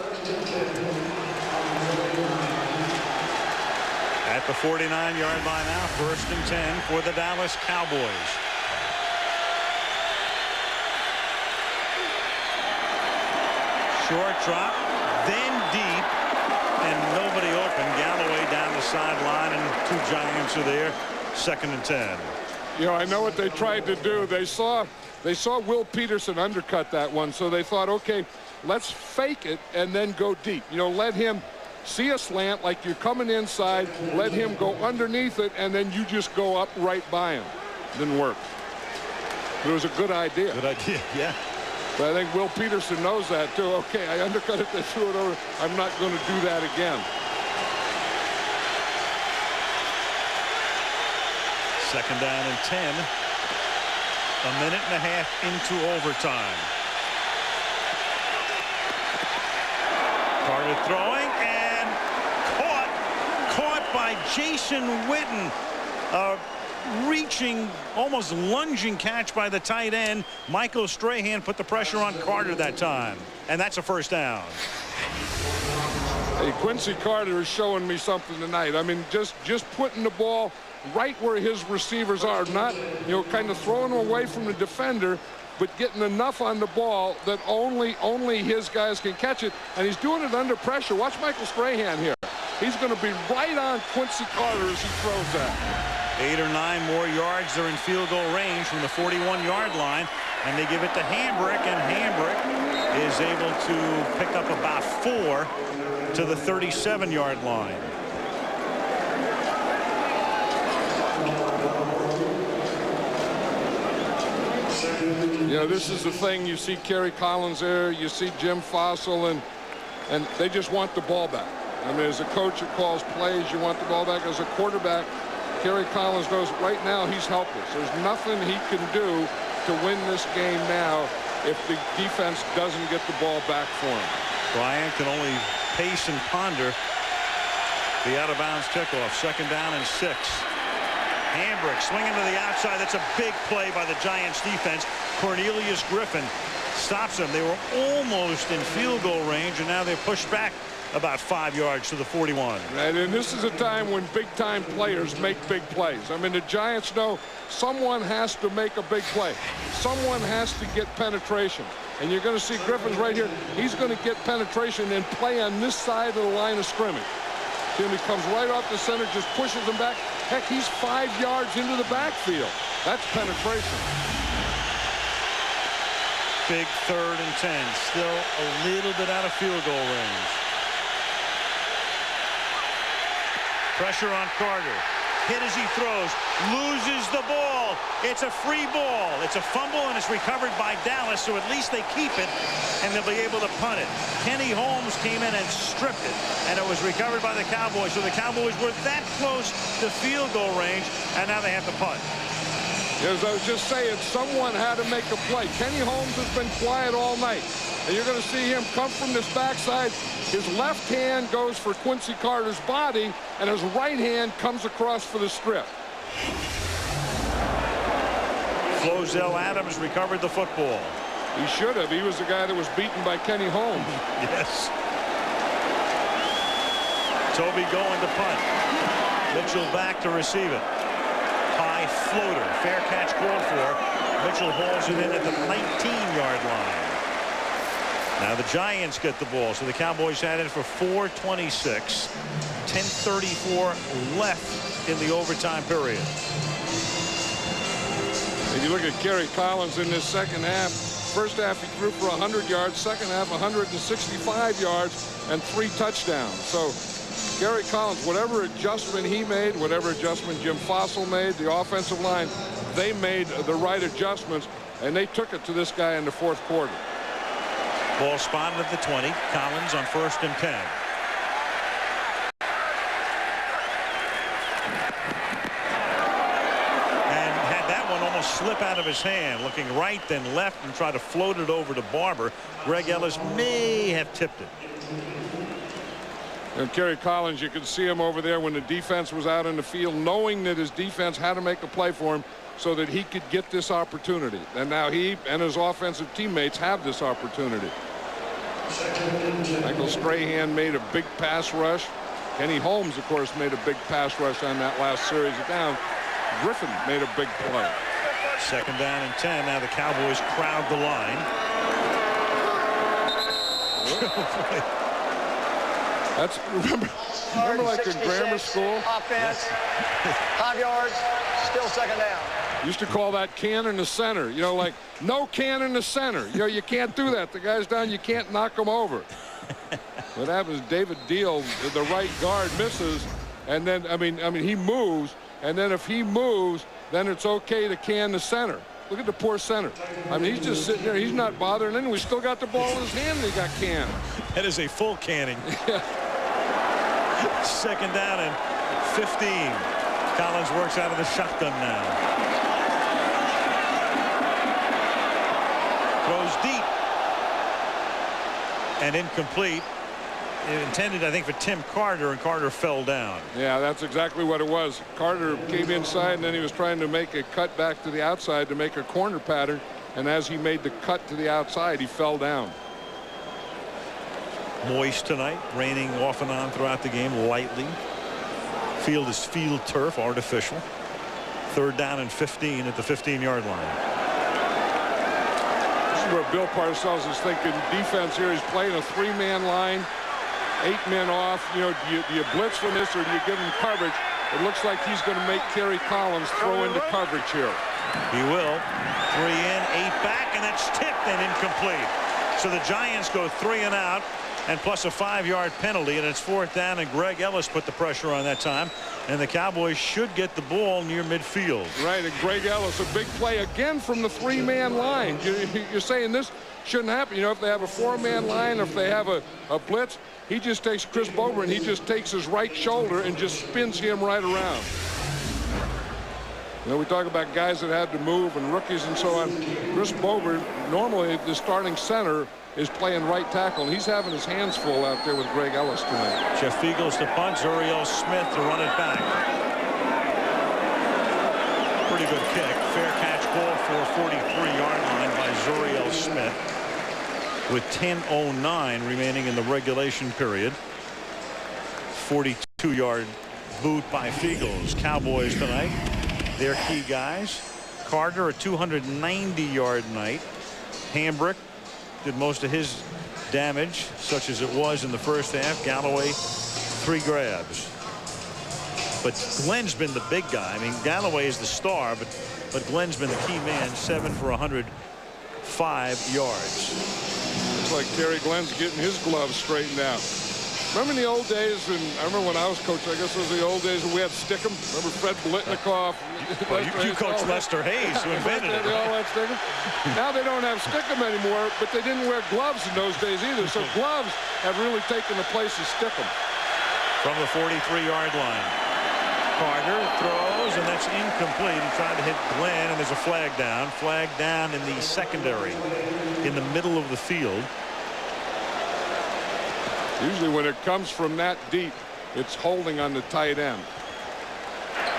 At the 49-yard line now, 1st and 10 for the Dallas Cowboys. Short drop, then deep, and nobody open. Galloway down the sideline, and 2 Giants are there. 2nd and 10. You know, I know what they tried to do. They saw Will Peterson undercut that one, so they thought, okay, let's fake it and then go deep. You know, let him see a slant like you're coming inside, let him go underneath it, and then you just go up right by him. Didn't work. It was a good idea. Good idea, yeah. But I think Will Peterson knows that too. Okay, I undercut it, they threw it over. I'm not going to do that again. 2nd down and 10. A minute and a half into overtime. Carter throwing and caught by Jason Witten. Reaching, almost lunging catch by the tight end. Michael Strahan put the pressure on Carter that time, and that's a 1st down. Hey, Quincy Carter is showing me something tonight. I mean, just putting the ball right where his receivers are, not, you know, kind of throwing them away from the defender, but getting enough on the ball that only his guys can catch it, and he's doing it under pressure. Watch Michael Strahan here. He's going to be right on Quincy Carter as he throws that. 8 or 9 more yards. They're in field goal range from the 41-yard line, and they give it to Hambrick, and Hambrick is able to pick up about 4 to the 37-yard line. You know, this is the thing. You see Kerry Collins there, you see Jim Fossil, and they just want the ball back. I mean, as a coach who calls plays, you want the ball back. As a quarterback, Kerry Collins knows right now he's helpless. There's nothing he can do to win this game now if the defense doesn't get the ball back for him. Bryant can only pace and ponder the out-of-bounds kickoff. 2nd down and 6. Hambrick swinging to the outside. That's a big play by the Giants defense. Cornelius Griffin stops them. They were almost in field goal range, and now they're pushed back about 5 yards to the 41. Right, and this is a time when big-time players make big plays. I mean, the Giants know someone has to make a big play. Someone has to get penetration. And you're going to see Griffin's right here. He's going to get penetration and play on this side of the line of scrimmage. Jimmy comes right off the center, just pushes him back. Heck, he's 5 yards into the backfield. That's penetration. Big 3rd and 10. Still a little bit out of field goal range. Pressure on Carter. Hit as he throws. Loses the ball. It's a free ball. It's a fumble, and it's recovered by Dallas, so at least they keep it, and they'll be able to punt it. Kenny Holmes came in and stripped it, and it was recovered by the Cowboys. So the Cowboys were that close to field goal range, and now they have to punt. As I was just saying, someone had to make a play. Kenny Holmes has been quiet all night. And you're going to see him come from this backside. His left hand goes for Quincy Carter's body, and his right hand comes across for the strip. Flozell Adams recovered the football. He should have. He was the guy that was beaten by Kenny Holmes. Yes. Toby going to punt. Mitchell back to receive it. high floater. Fair catch called for. Mitchell hauls it in at the 19-yard line. Now the Giants get the ball, so the Cowboys had it for 4:26. 10:34 left in the overtime period. If you look at Kerry Collins in this second half, first half he threw for 100 yards, second half 165 yards and 3 touchdowns. So Kerry Collins, whatever adjustment he made, whatever adjustment Jim Fossil made, the offensive line, they made the right adjustments, and they took it to this guy in the fourth quarter. Ball spotted at the 20. Collins on 1st and 10. And had that one almost slip out of his hand, looking right then left and try to float it over to Barber. Greg Ellis may have tipped it. And Kerry Collins, you could see him over there when the defense was out in the field, knowing that his defense had to make a play for him so that he could get this opportunity. And now he and his offensive teammates have this opportunity. Michael Strahan made a big pass rush. Kenny Holmes, of course, made a big pass rush on that last series of down. Griffin made a big play. 2nd down and 10. Now the Cowboys crowd the line. That's remember like in grammar school. Offense, 5 yards, still 2nd down. Used to call that can in the center. You know, like no can in the center. You know, you can't do that. The guy's down. You can't knock him over. What happens? David Deal, the right guard, misses, and then I mean he moves, and then if he moves, then it's okay to can the center. Look at the poor center. I mean, he's just sitting there. He's not bothering. And we still got the ball in his hand. And he got canned. That is a full canning. 2nd down and 15. Collins works out of the shotgun now. Throws deep and incomplete. Intended, I think, for Tim Carter, and Carter fell down. Yeah, that's exactly what it was. Carter came inside, and then he was trying to make a cut back to the outside to make a corner pattern. And as he made the cut to the outside, he fell down. Moist tonight, raining off and on throughout the game lightly. Field is field turf, artificial. 3rd down and 15 at the 15-yard line. This is where Bill Parcells is thinking defense here. He's playing a 3-man line, 8 men off. You know, do you blitz from this or do you give him coverage? It looks like he's going to make Kerry Collins throw into coverage here. He will. 3 in, 8 back, and that's tipped and incomplete. So the Giants go 3 and out, and plus a 5-yard penalty, and it's 4th down, and Greg Ellis put the pressure on that time, and the Cowboys should get the ball near midfield. Right, and Greg Ellis, a big play again from the 3-man line. You're saying this shouldn't happen. You know, if they have a 4-man line, if they have a blitz, he just takes Chris Bober and he just takes his right shoulder and just spins him right around. You know, we talk about guys that had to move and rookies and so on. Chris Bober, normally the starting center, is playing right tackle, and he's having his hands full out there with Greg Ellis tonight. Jeff Fiegels to punt, Zuriel Smith to run it back. Pretty good kick. Fair catch ball for a 43-yard line by Zuriel Smith with 10:09 remaining in the regulation period. 42-yard boot by Fiegels. Cowboys tonight, their key guys. Carter, a 290-yard night. Hambrick did most of his damage, such as it was in the first half. Galloway, 3 grabs. But Glenn's been the big guy. I mean, Galloway is the star, but Glenn's been the key man. 7 for 105 yards. Looks like Terry Glenn's getting his gloves straightened out. Remember in the old days, and I remember when I was coach, I guess it was the old days when we had Stickum. Remember Fred Blitnikoff? Well, you coached Lester Hayes, who invented it. They all had Stickum. Now they don't have Stickum anymore, but they didn't wear gloves in those days either. So gloves have really taken the place of Stickum. From the 43-yard line. Carter throws, and that's incomplete. He tried to hit Glenn, and there's a flag down. Flag down in the secondary, in the middle of the field. Usually when it comes from that deep, it's holding on the tight end.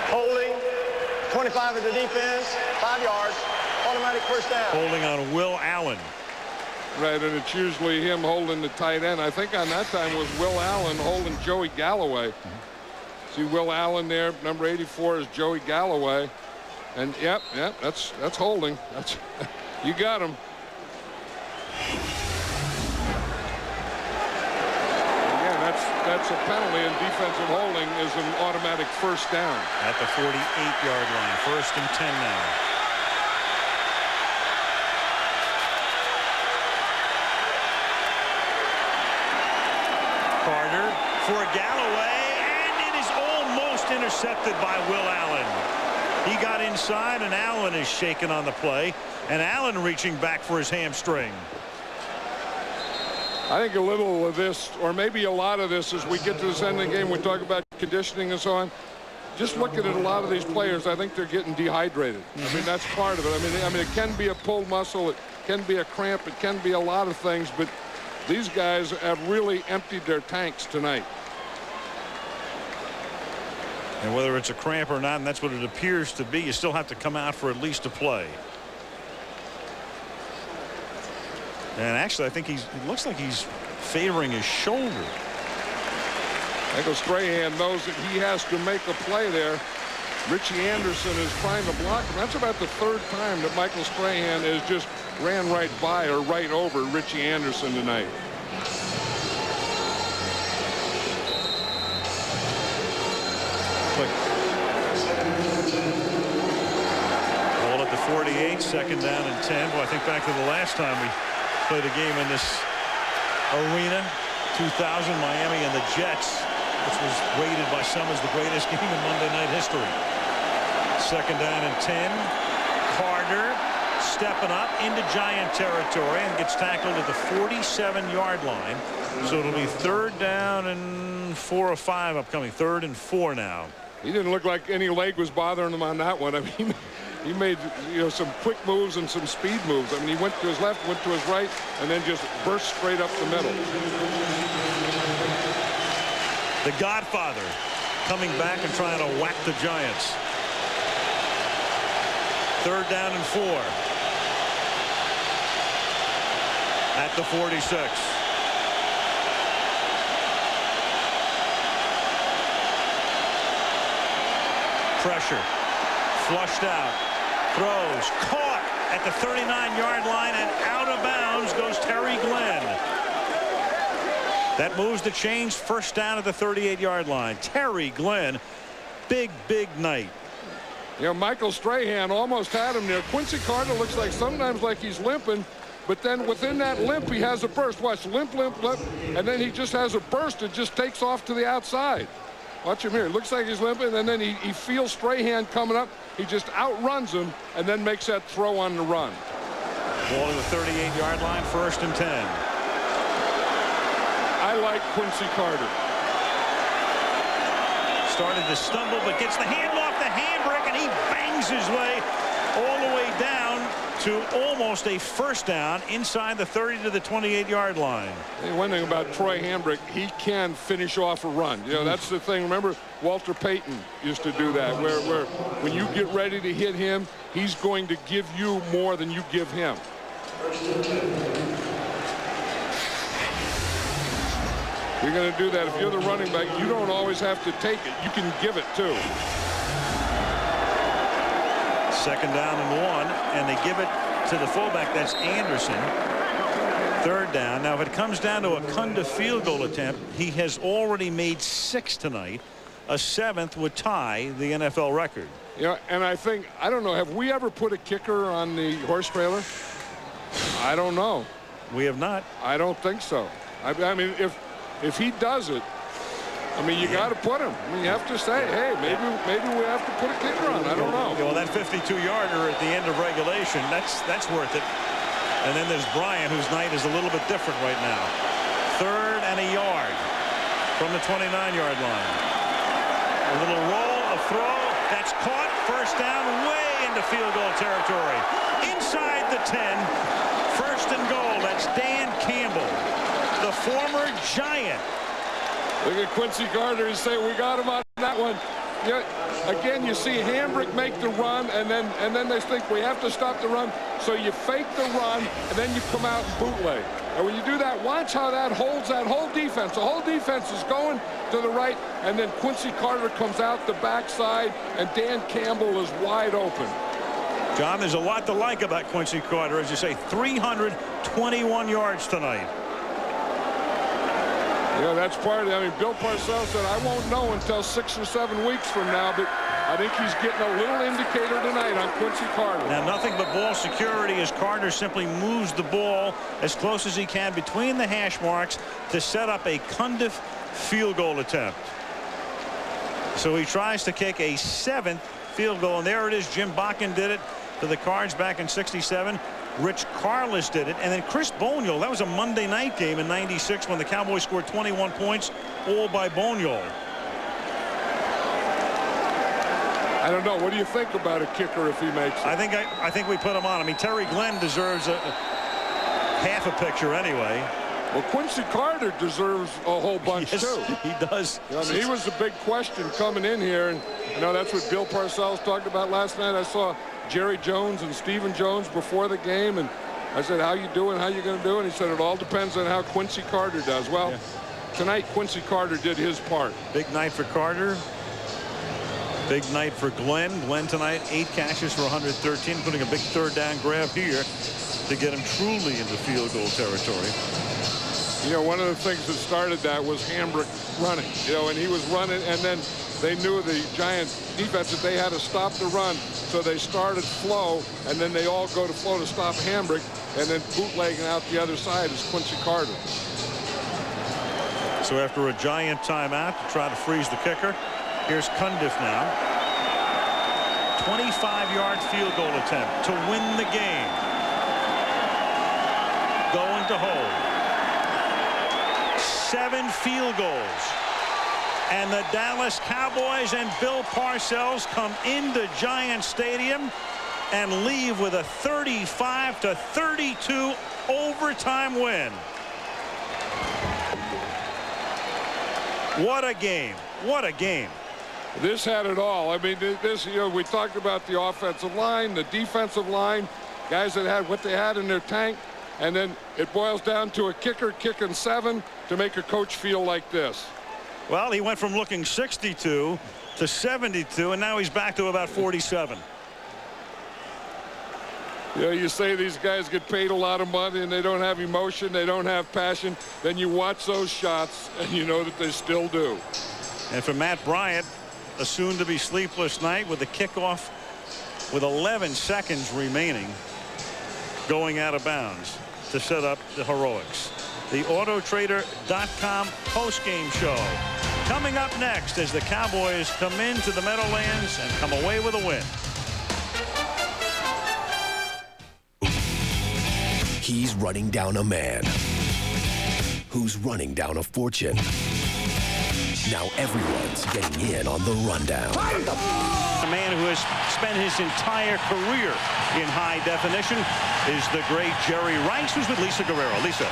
Holding, 25 of the defense, 5 yards, automatic first down. Holding on Will Allen. Right, and it's usually him holding the tight end. I think on that time was Will Allen holding Joey Galloway. See Will Allen there, number 84 is Joey Galloway. And yep, that's holding. That's you got him. Again, that's a penalty, and defensive holding is an automatic first down at the 48-yard line. 1st and 10 now. Carter for Galloway, and it is almost intercepted by Will Allen. He got inside, and Allen is shaken on the play, and Allen reaching back for his hamstring. I think a little of this, or maybe a lot of this, as we get to this end of the game, we talk about conditioning and so on. Just looking at a lot of these players, I think they're getting dehydrated. I mean, that's part of it. I mean, it can be a pulled muscle, it can be a cramp, it can be a lot of things, but these guys have really emptied their tanks tonight. And whether it's a cramp or not, and that's what it appears to be, you still have to come out for at least a play. And actually, I think it looks like he's favoring his shoulder. Michael Strahan knows that he has to make a play there. Richie Anderson is trying to block him. That's about the 3rd time that Michael Strahan has just ran right by or right over Richie Anderson tonight. Ball at the 48, 2nd down and 10. Well, I think back to the last time we played a game in this arena, 2000, Miami and the Jets, which was rated by some as the greatest game in Monday Night history. 2nd down and 10. Carter stepping up into Giant territory and gets tackled at the 47-yard line. So it'll be 3rd down and 4 or 5 upcoming. 3rd and 4 now. He didn't look like any leg was bothering him on that one. I mean, he made, some quick moves and some speed moves. I mean, he went to his left, went to his right, and then just burst straight up the middle. The Godfather coming back and trying to whack the Giants. 3rd down and 4. At the 46. Pressure. Flushed out. Throws. Caught at the 39-yard line, and out of bounds goes Terry Glenn. That moves the chains. 1st down at the 38-yard line. Terry Glenn. Big night. Michael Strahan almost had him there. Quincy Carter looks like sometimes like he's limping, but then within that limp he has a burst. Watch, limp, and then he just has a burst. It just takes off to the outside. Watch him here. It looks like he's limping, and then he feels Strahan coming up. He just outruns him and then makes that throw on the run. Ball to the 38-yard line. 1st and 10. I like Quincy Carter. Started to stumble, but gets the hand off the handbrake, and he bangs his way all the way down to almost a 1st down inside the 30 to the 28-yard line. Hey, one thing about Troy Hambrick, he can finish off a run. That's the thing. Remember, Walter Payton used to do that, where when you get ready to hit him, he's going to give you more than you give him. You're going to do that. If you're the running back, you don't always have to take it. You can give it too. 2nd down and 1, and they give it to the fullback. That's Anderson. 3rd down. Now, if it comes down to a Kunda field goal attempt, he has already made 6 tonight. A 7th would tie the NFL record. And I think, I don't know, have we ever put a kicker on the horse trailer? I don't know. We have not. I don't think so. I mean, if he does it, I mean, you got to put him. I mean, you have to say, hey, maybe we have to put a kicker on. I don't know. Well, that 52-yarder at the end of regulation, that's worth it. And then there's Bryant, whose night is a little bit different right now. 3rd and a yard from the 29-yard line. A little roll, a throw. That's caught. 1st down, way into field goal territory. Inside the 10. 1st and goal. That's Dan Campbell, the former Giant. Look at Quincy Carter. He's saying, we got him on that one. Again, you see Hambrick make the run, and then they think we have to stop the run. So you fake the run, and then you come out and bootleg. And when you do that, watch how that holds that whole defense. The whole defense is going to the right, and then Quincy Carter comes out the backside, and Dan Campbell is wide open. John, there's a lot to like about Quincy Carter. As you say, 321 yards tonight. Yeah, that's part of it. I mean, Bill Parcells said, I won't know until 6 or 7 weeks from now, but I think he's getting a little indicator tonight on Quincy Carter. Now, nothing but ball security as Carter simply moves the ball as close as he can between the hash marks to set up a Cundiff field goal attempt. So he tries to kick a 7th field goal, and there it is. Jim Bakken did it for the Cards back in '67. Rich Karlis did it, and then Chris Boniol. That was a Monday night game in '96 when the Cowboys scored 21 points, all by Boniol. I don't know. What do you think about a kicker if he makes it? I think we put him on. I mean, Terry Glenn deserves half a picture anyway. Well, Quincy Carter deserves a whole bunch, yes, too. He does. I mean, he was the big question coming in here, and you know that's what Bill Parcells talked about last night. I saw Jerry Jones and Stephen Jones before the game, and I said, how you doing? How you going to do? And he said, it all depends on how Quincy Carter does. Well, yeah. Tonight Quincy Carter did his part. Big night for Carter. Big night for Glenn. Glenn tonight 8 catches for 113, putting a big third down grab here to get him truly into field goal territory. You know, one of the things that started that was Hambrick running, you know, and he was running, and then they knew the Giants defense that they had to stop the run, so they started Flo, and then they all go to Flo to stop Hambrick, and then bootlegging out the other side is Quincy Carter. So after a Giant timeout to try to freeze the kicker, here's Cundiff now. 25-yard field goal attempt to win the game. Going to hold. 7 field goals. And the Dallas Cowboys and Bill Parcells come into Giant Stadium and leave with a 35-32 overtime win. What a game. What a game. This had it all. I mean, this, you know, we talked about the offensive line, the defensive line, guys that had what they had in their tank. And then it boils down to a kicker kicking 7 to make a coach feel like this. Well, he went from looking 62 to 72, and now he's back to about 47. You know, you say these guys get paid a lot of money and they don't have emotion, they don't have passion. Then you watch those shots and you know that they still do. And for Matt Bryant, a soon-to-be sleepless night with the kickoff with 11 seconds remaining, going out of bounds to set up the heroics. The Autotrader.com postgame show coming up next as the Cowboys come into the Meadowlands and come away with a win. He's running down a man who's running down a fortune. Now everyone's getting in on the rundown. A man who has spent his entire career in high definition is the great Jerry Rice, who's with Lisa Guerrero. Lisa.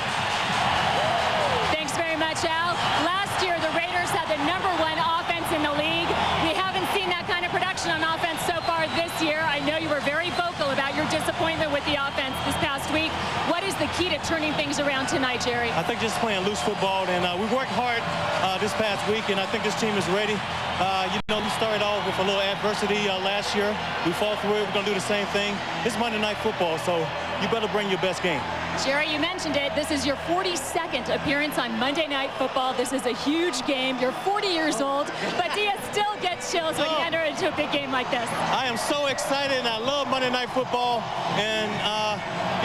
Thanks very much, Al. Last year, the Raiders had the #1 offense in the league. We haven't seen that kind of production on offense so far this year. I know you were very vocal about your disappointment with the offense this past week. What is the key to turning things around tonight, Jerry? I think just playing loose football, and we worked hard this past week, and I think this team is ready. You know, we started off with a little adversity last year. We fought through it. We're going to do the same thing. It's Monday Night Football, so you better bring your best game. Jerry, you mentioned it. This is your 42nd appearance on Monday Night Football. This is a huge game. You're 40 years old, but do you still get chills when you enter into a big game like this? I am so excited, and I love Monday Night Football, and,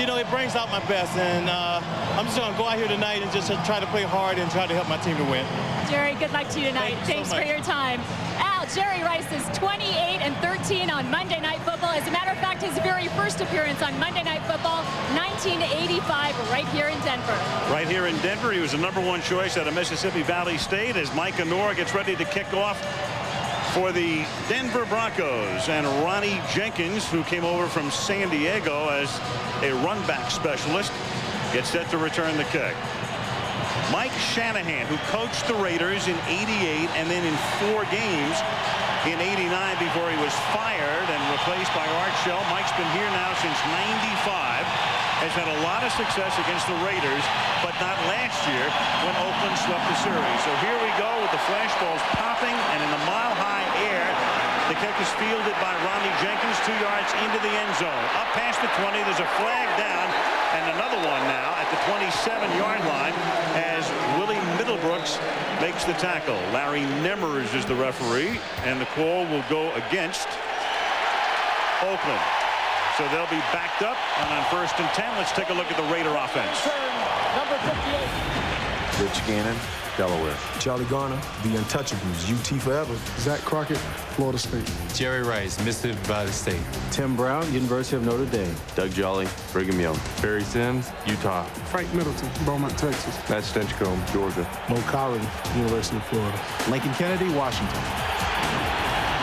you know, it brings out my best, and I'm just going to go out here tonight and just try to play hard and try to help my team to win. Jerry, good luck to you tonight. Thanks for your time. Al, Jerry Rice is 28-13 on Monday Night Football. As a matter of fact, his very first appearance on Monday Night Football, 1985, right here in Denver. Right here in Denver, he was the #1 choice out of Mississippi Valley State as Mike Honora gets ready to kick off for the Denver Broncos. And Ronnie Jenkins, who came over from San Diego as a run-back specialist, gets set to return the kick. Mike Shanahan, who coached the Raiders in '88 and then in 4 games in '89 before he was fired and replaced by Art Shell. Mike's been here now since '95. Has had a lot of success against the Raiders, but not last year when Oakland swept the series. So here we go with the flash balls popping, and in the mile-high air, the kick is fielded by Rodney Jenkins, 2 yards into the end zone. Up past the 20, there's a flag down, and another one now at the 27-yard line as Willie Middlebrooks makes the tackle. Larry Nemmers is the referee, and the call will go against Oakland. So they'll be backed up, and on 1st and 10, let's take a look at the Raider offense. Number 58. Rich Gannon, Delaware. Charlie Garner, the Untouchables, UT forever. Zach Crockett, Florida State. Jerry Rice, Mississippi Valley State. Tim Brown, University of Notre Dame. Doug Jolly, Brigham Young. Barry Sims, Utah. Frank Middleton, Beaumont, Texas. Matt Stinchcomb, Georgia. Mo Collins, University of Florida. Lincoln Kennedy, Washington.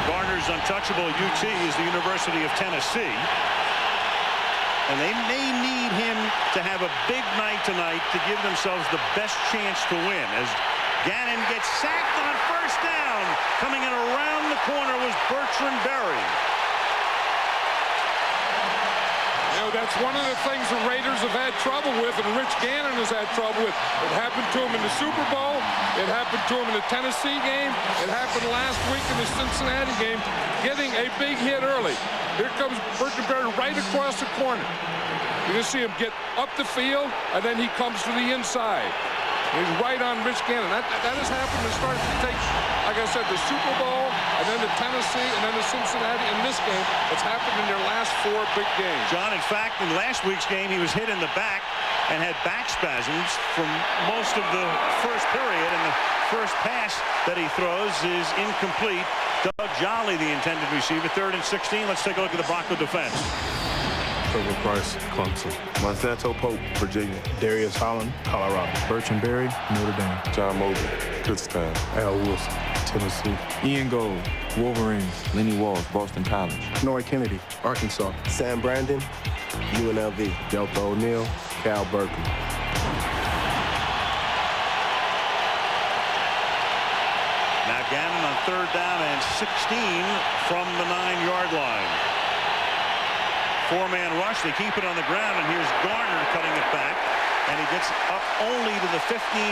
Garner's untouchable UT is the University of Tennessee. And they may need him to have a big night tonight to give themselves the best chance to win as Gannon gets sacked on 1st down. Coming in around the corner was Bertrand Berry. You know, that's one of the things the Raiders have had trouble with, and Rich Gannon has had trouble with. It happened to him in the Super Bowl. It happened to him in the Tennessee game. It happened last week in the Cincinnati game, getting a big hit early. Here comes Bertrand Berry right across the corner. You can see him get up the field, and then he comes to the inside. He's right on Rich Gannon. That has happened to start to take, like I said, the Super Bowl, and then the Tennessee, and then the Cincinnati. In this game, it's happened in their last 4 big games. John, in fact, in last week's game, he was hit in the back and had back spasms from most of the first period, and the first pass that he throws is incomplete. Doug Jolly, the intended receiver. 3rd and 16. Let's take a look at the Bronco defense. Trevor Price, Clemson. Monsanto Pope, Virginia. Darius Holland, Colorado. Bertrand Berry, Notre Dame. John Mobley, Kutztown. Al Wilson, Tennessee. Ian Gold, Wolverines. Lenny Walsh, Boston College. Noah Kennedy, Arkansas. Sam Brandon, UNLV. Delta O'Neal, Cal Berkeley. Now Gannon on 3rd down and 16 from the 9-yard line. 4-man rush. They keep it on the ground, and here's Garner cutting it back, and he gets up only to the 15.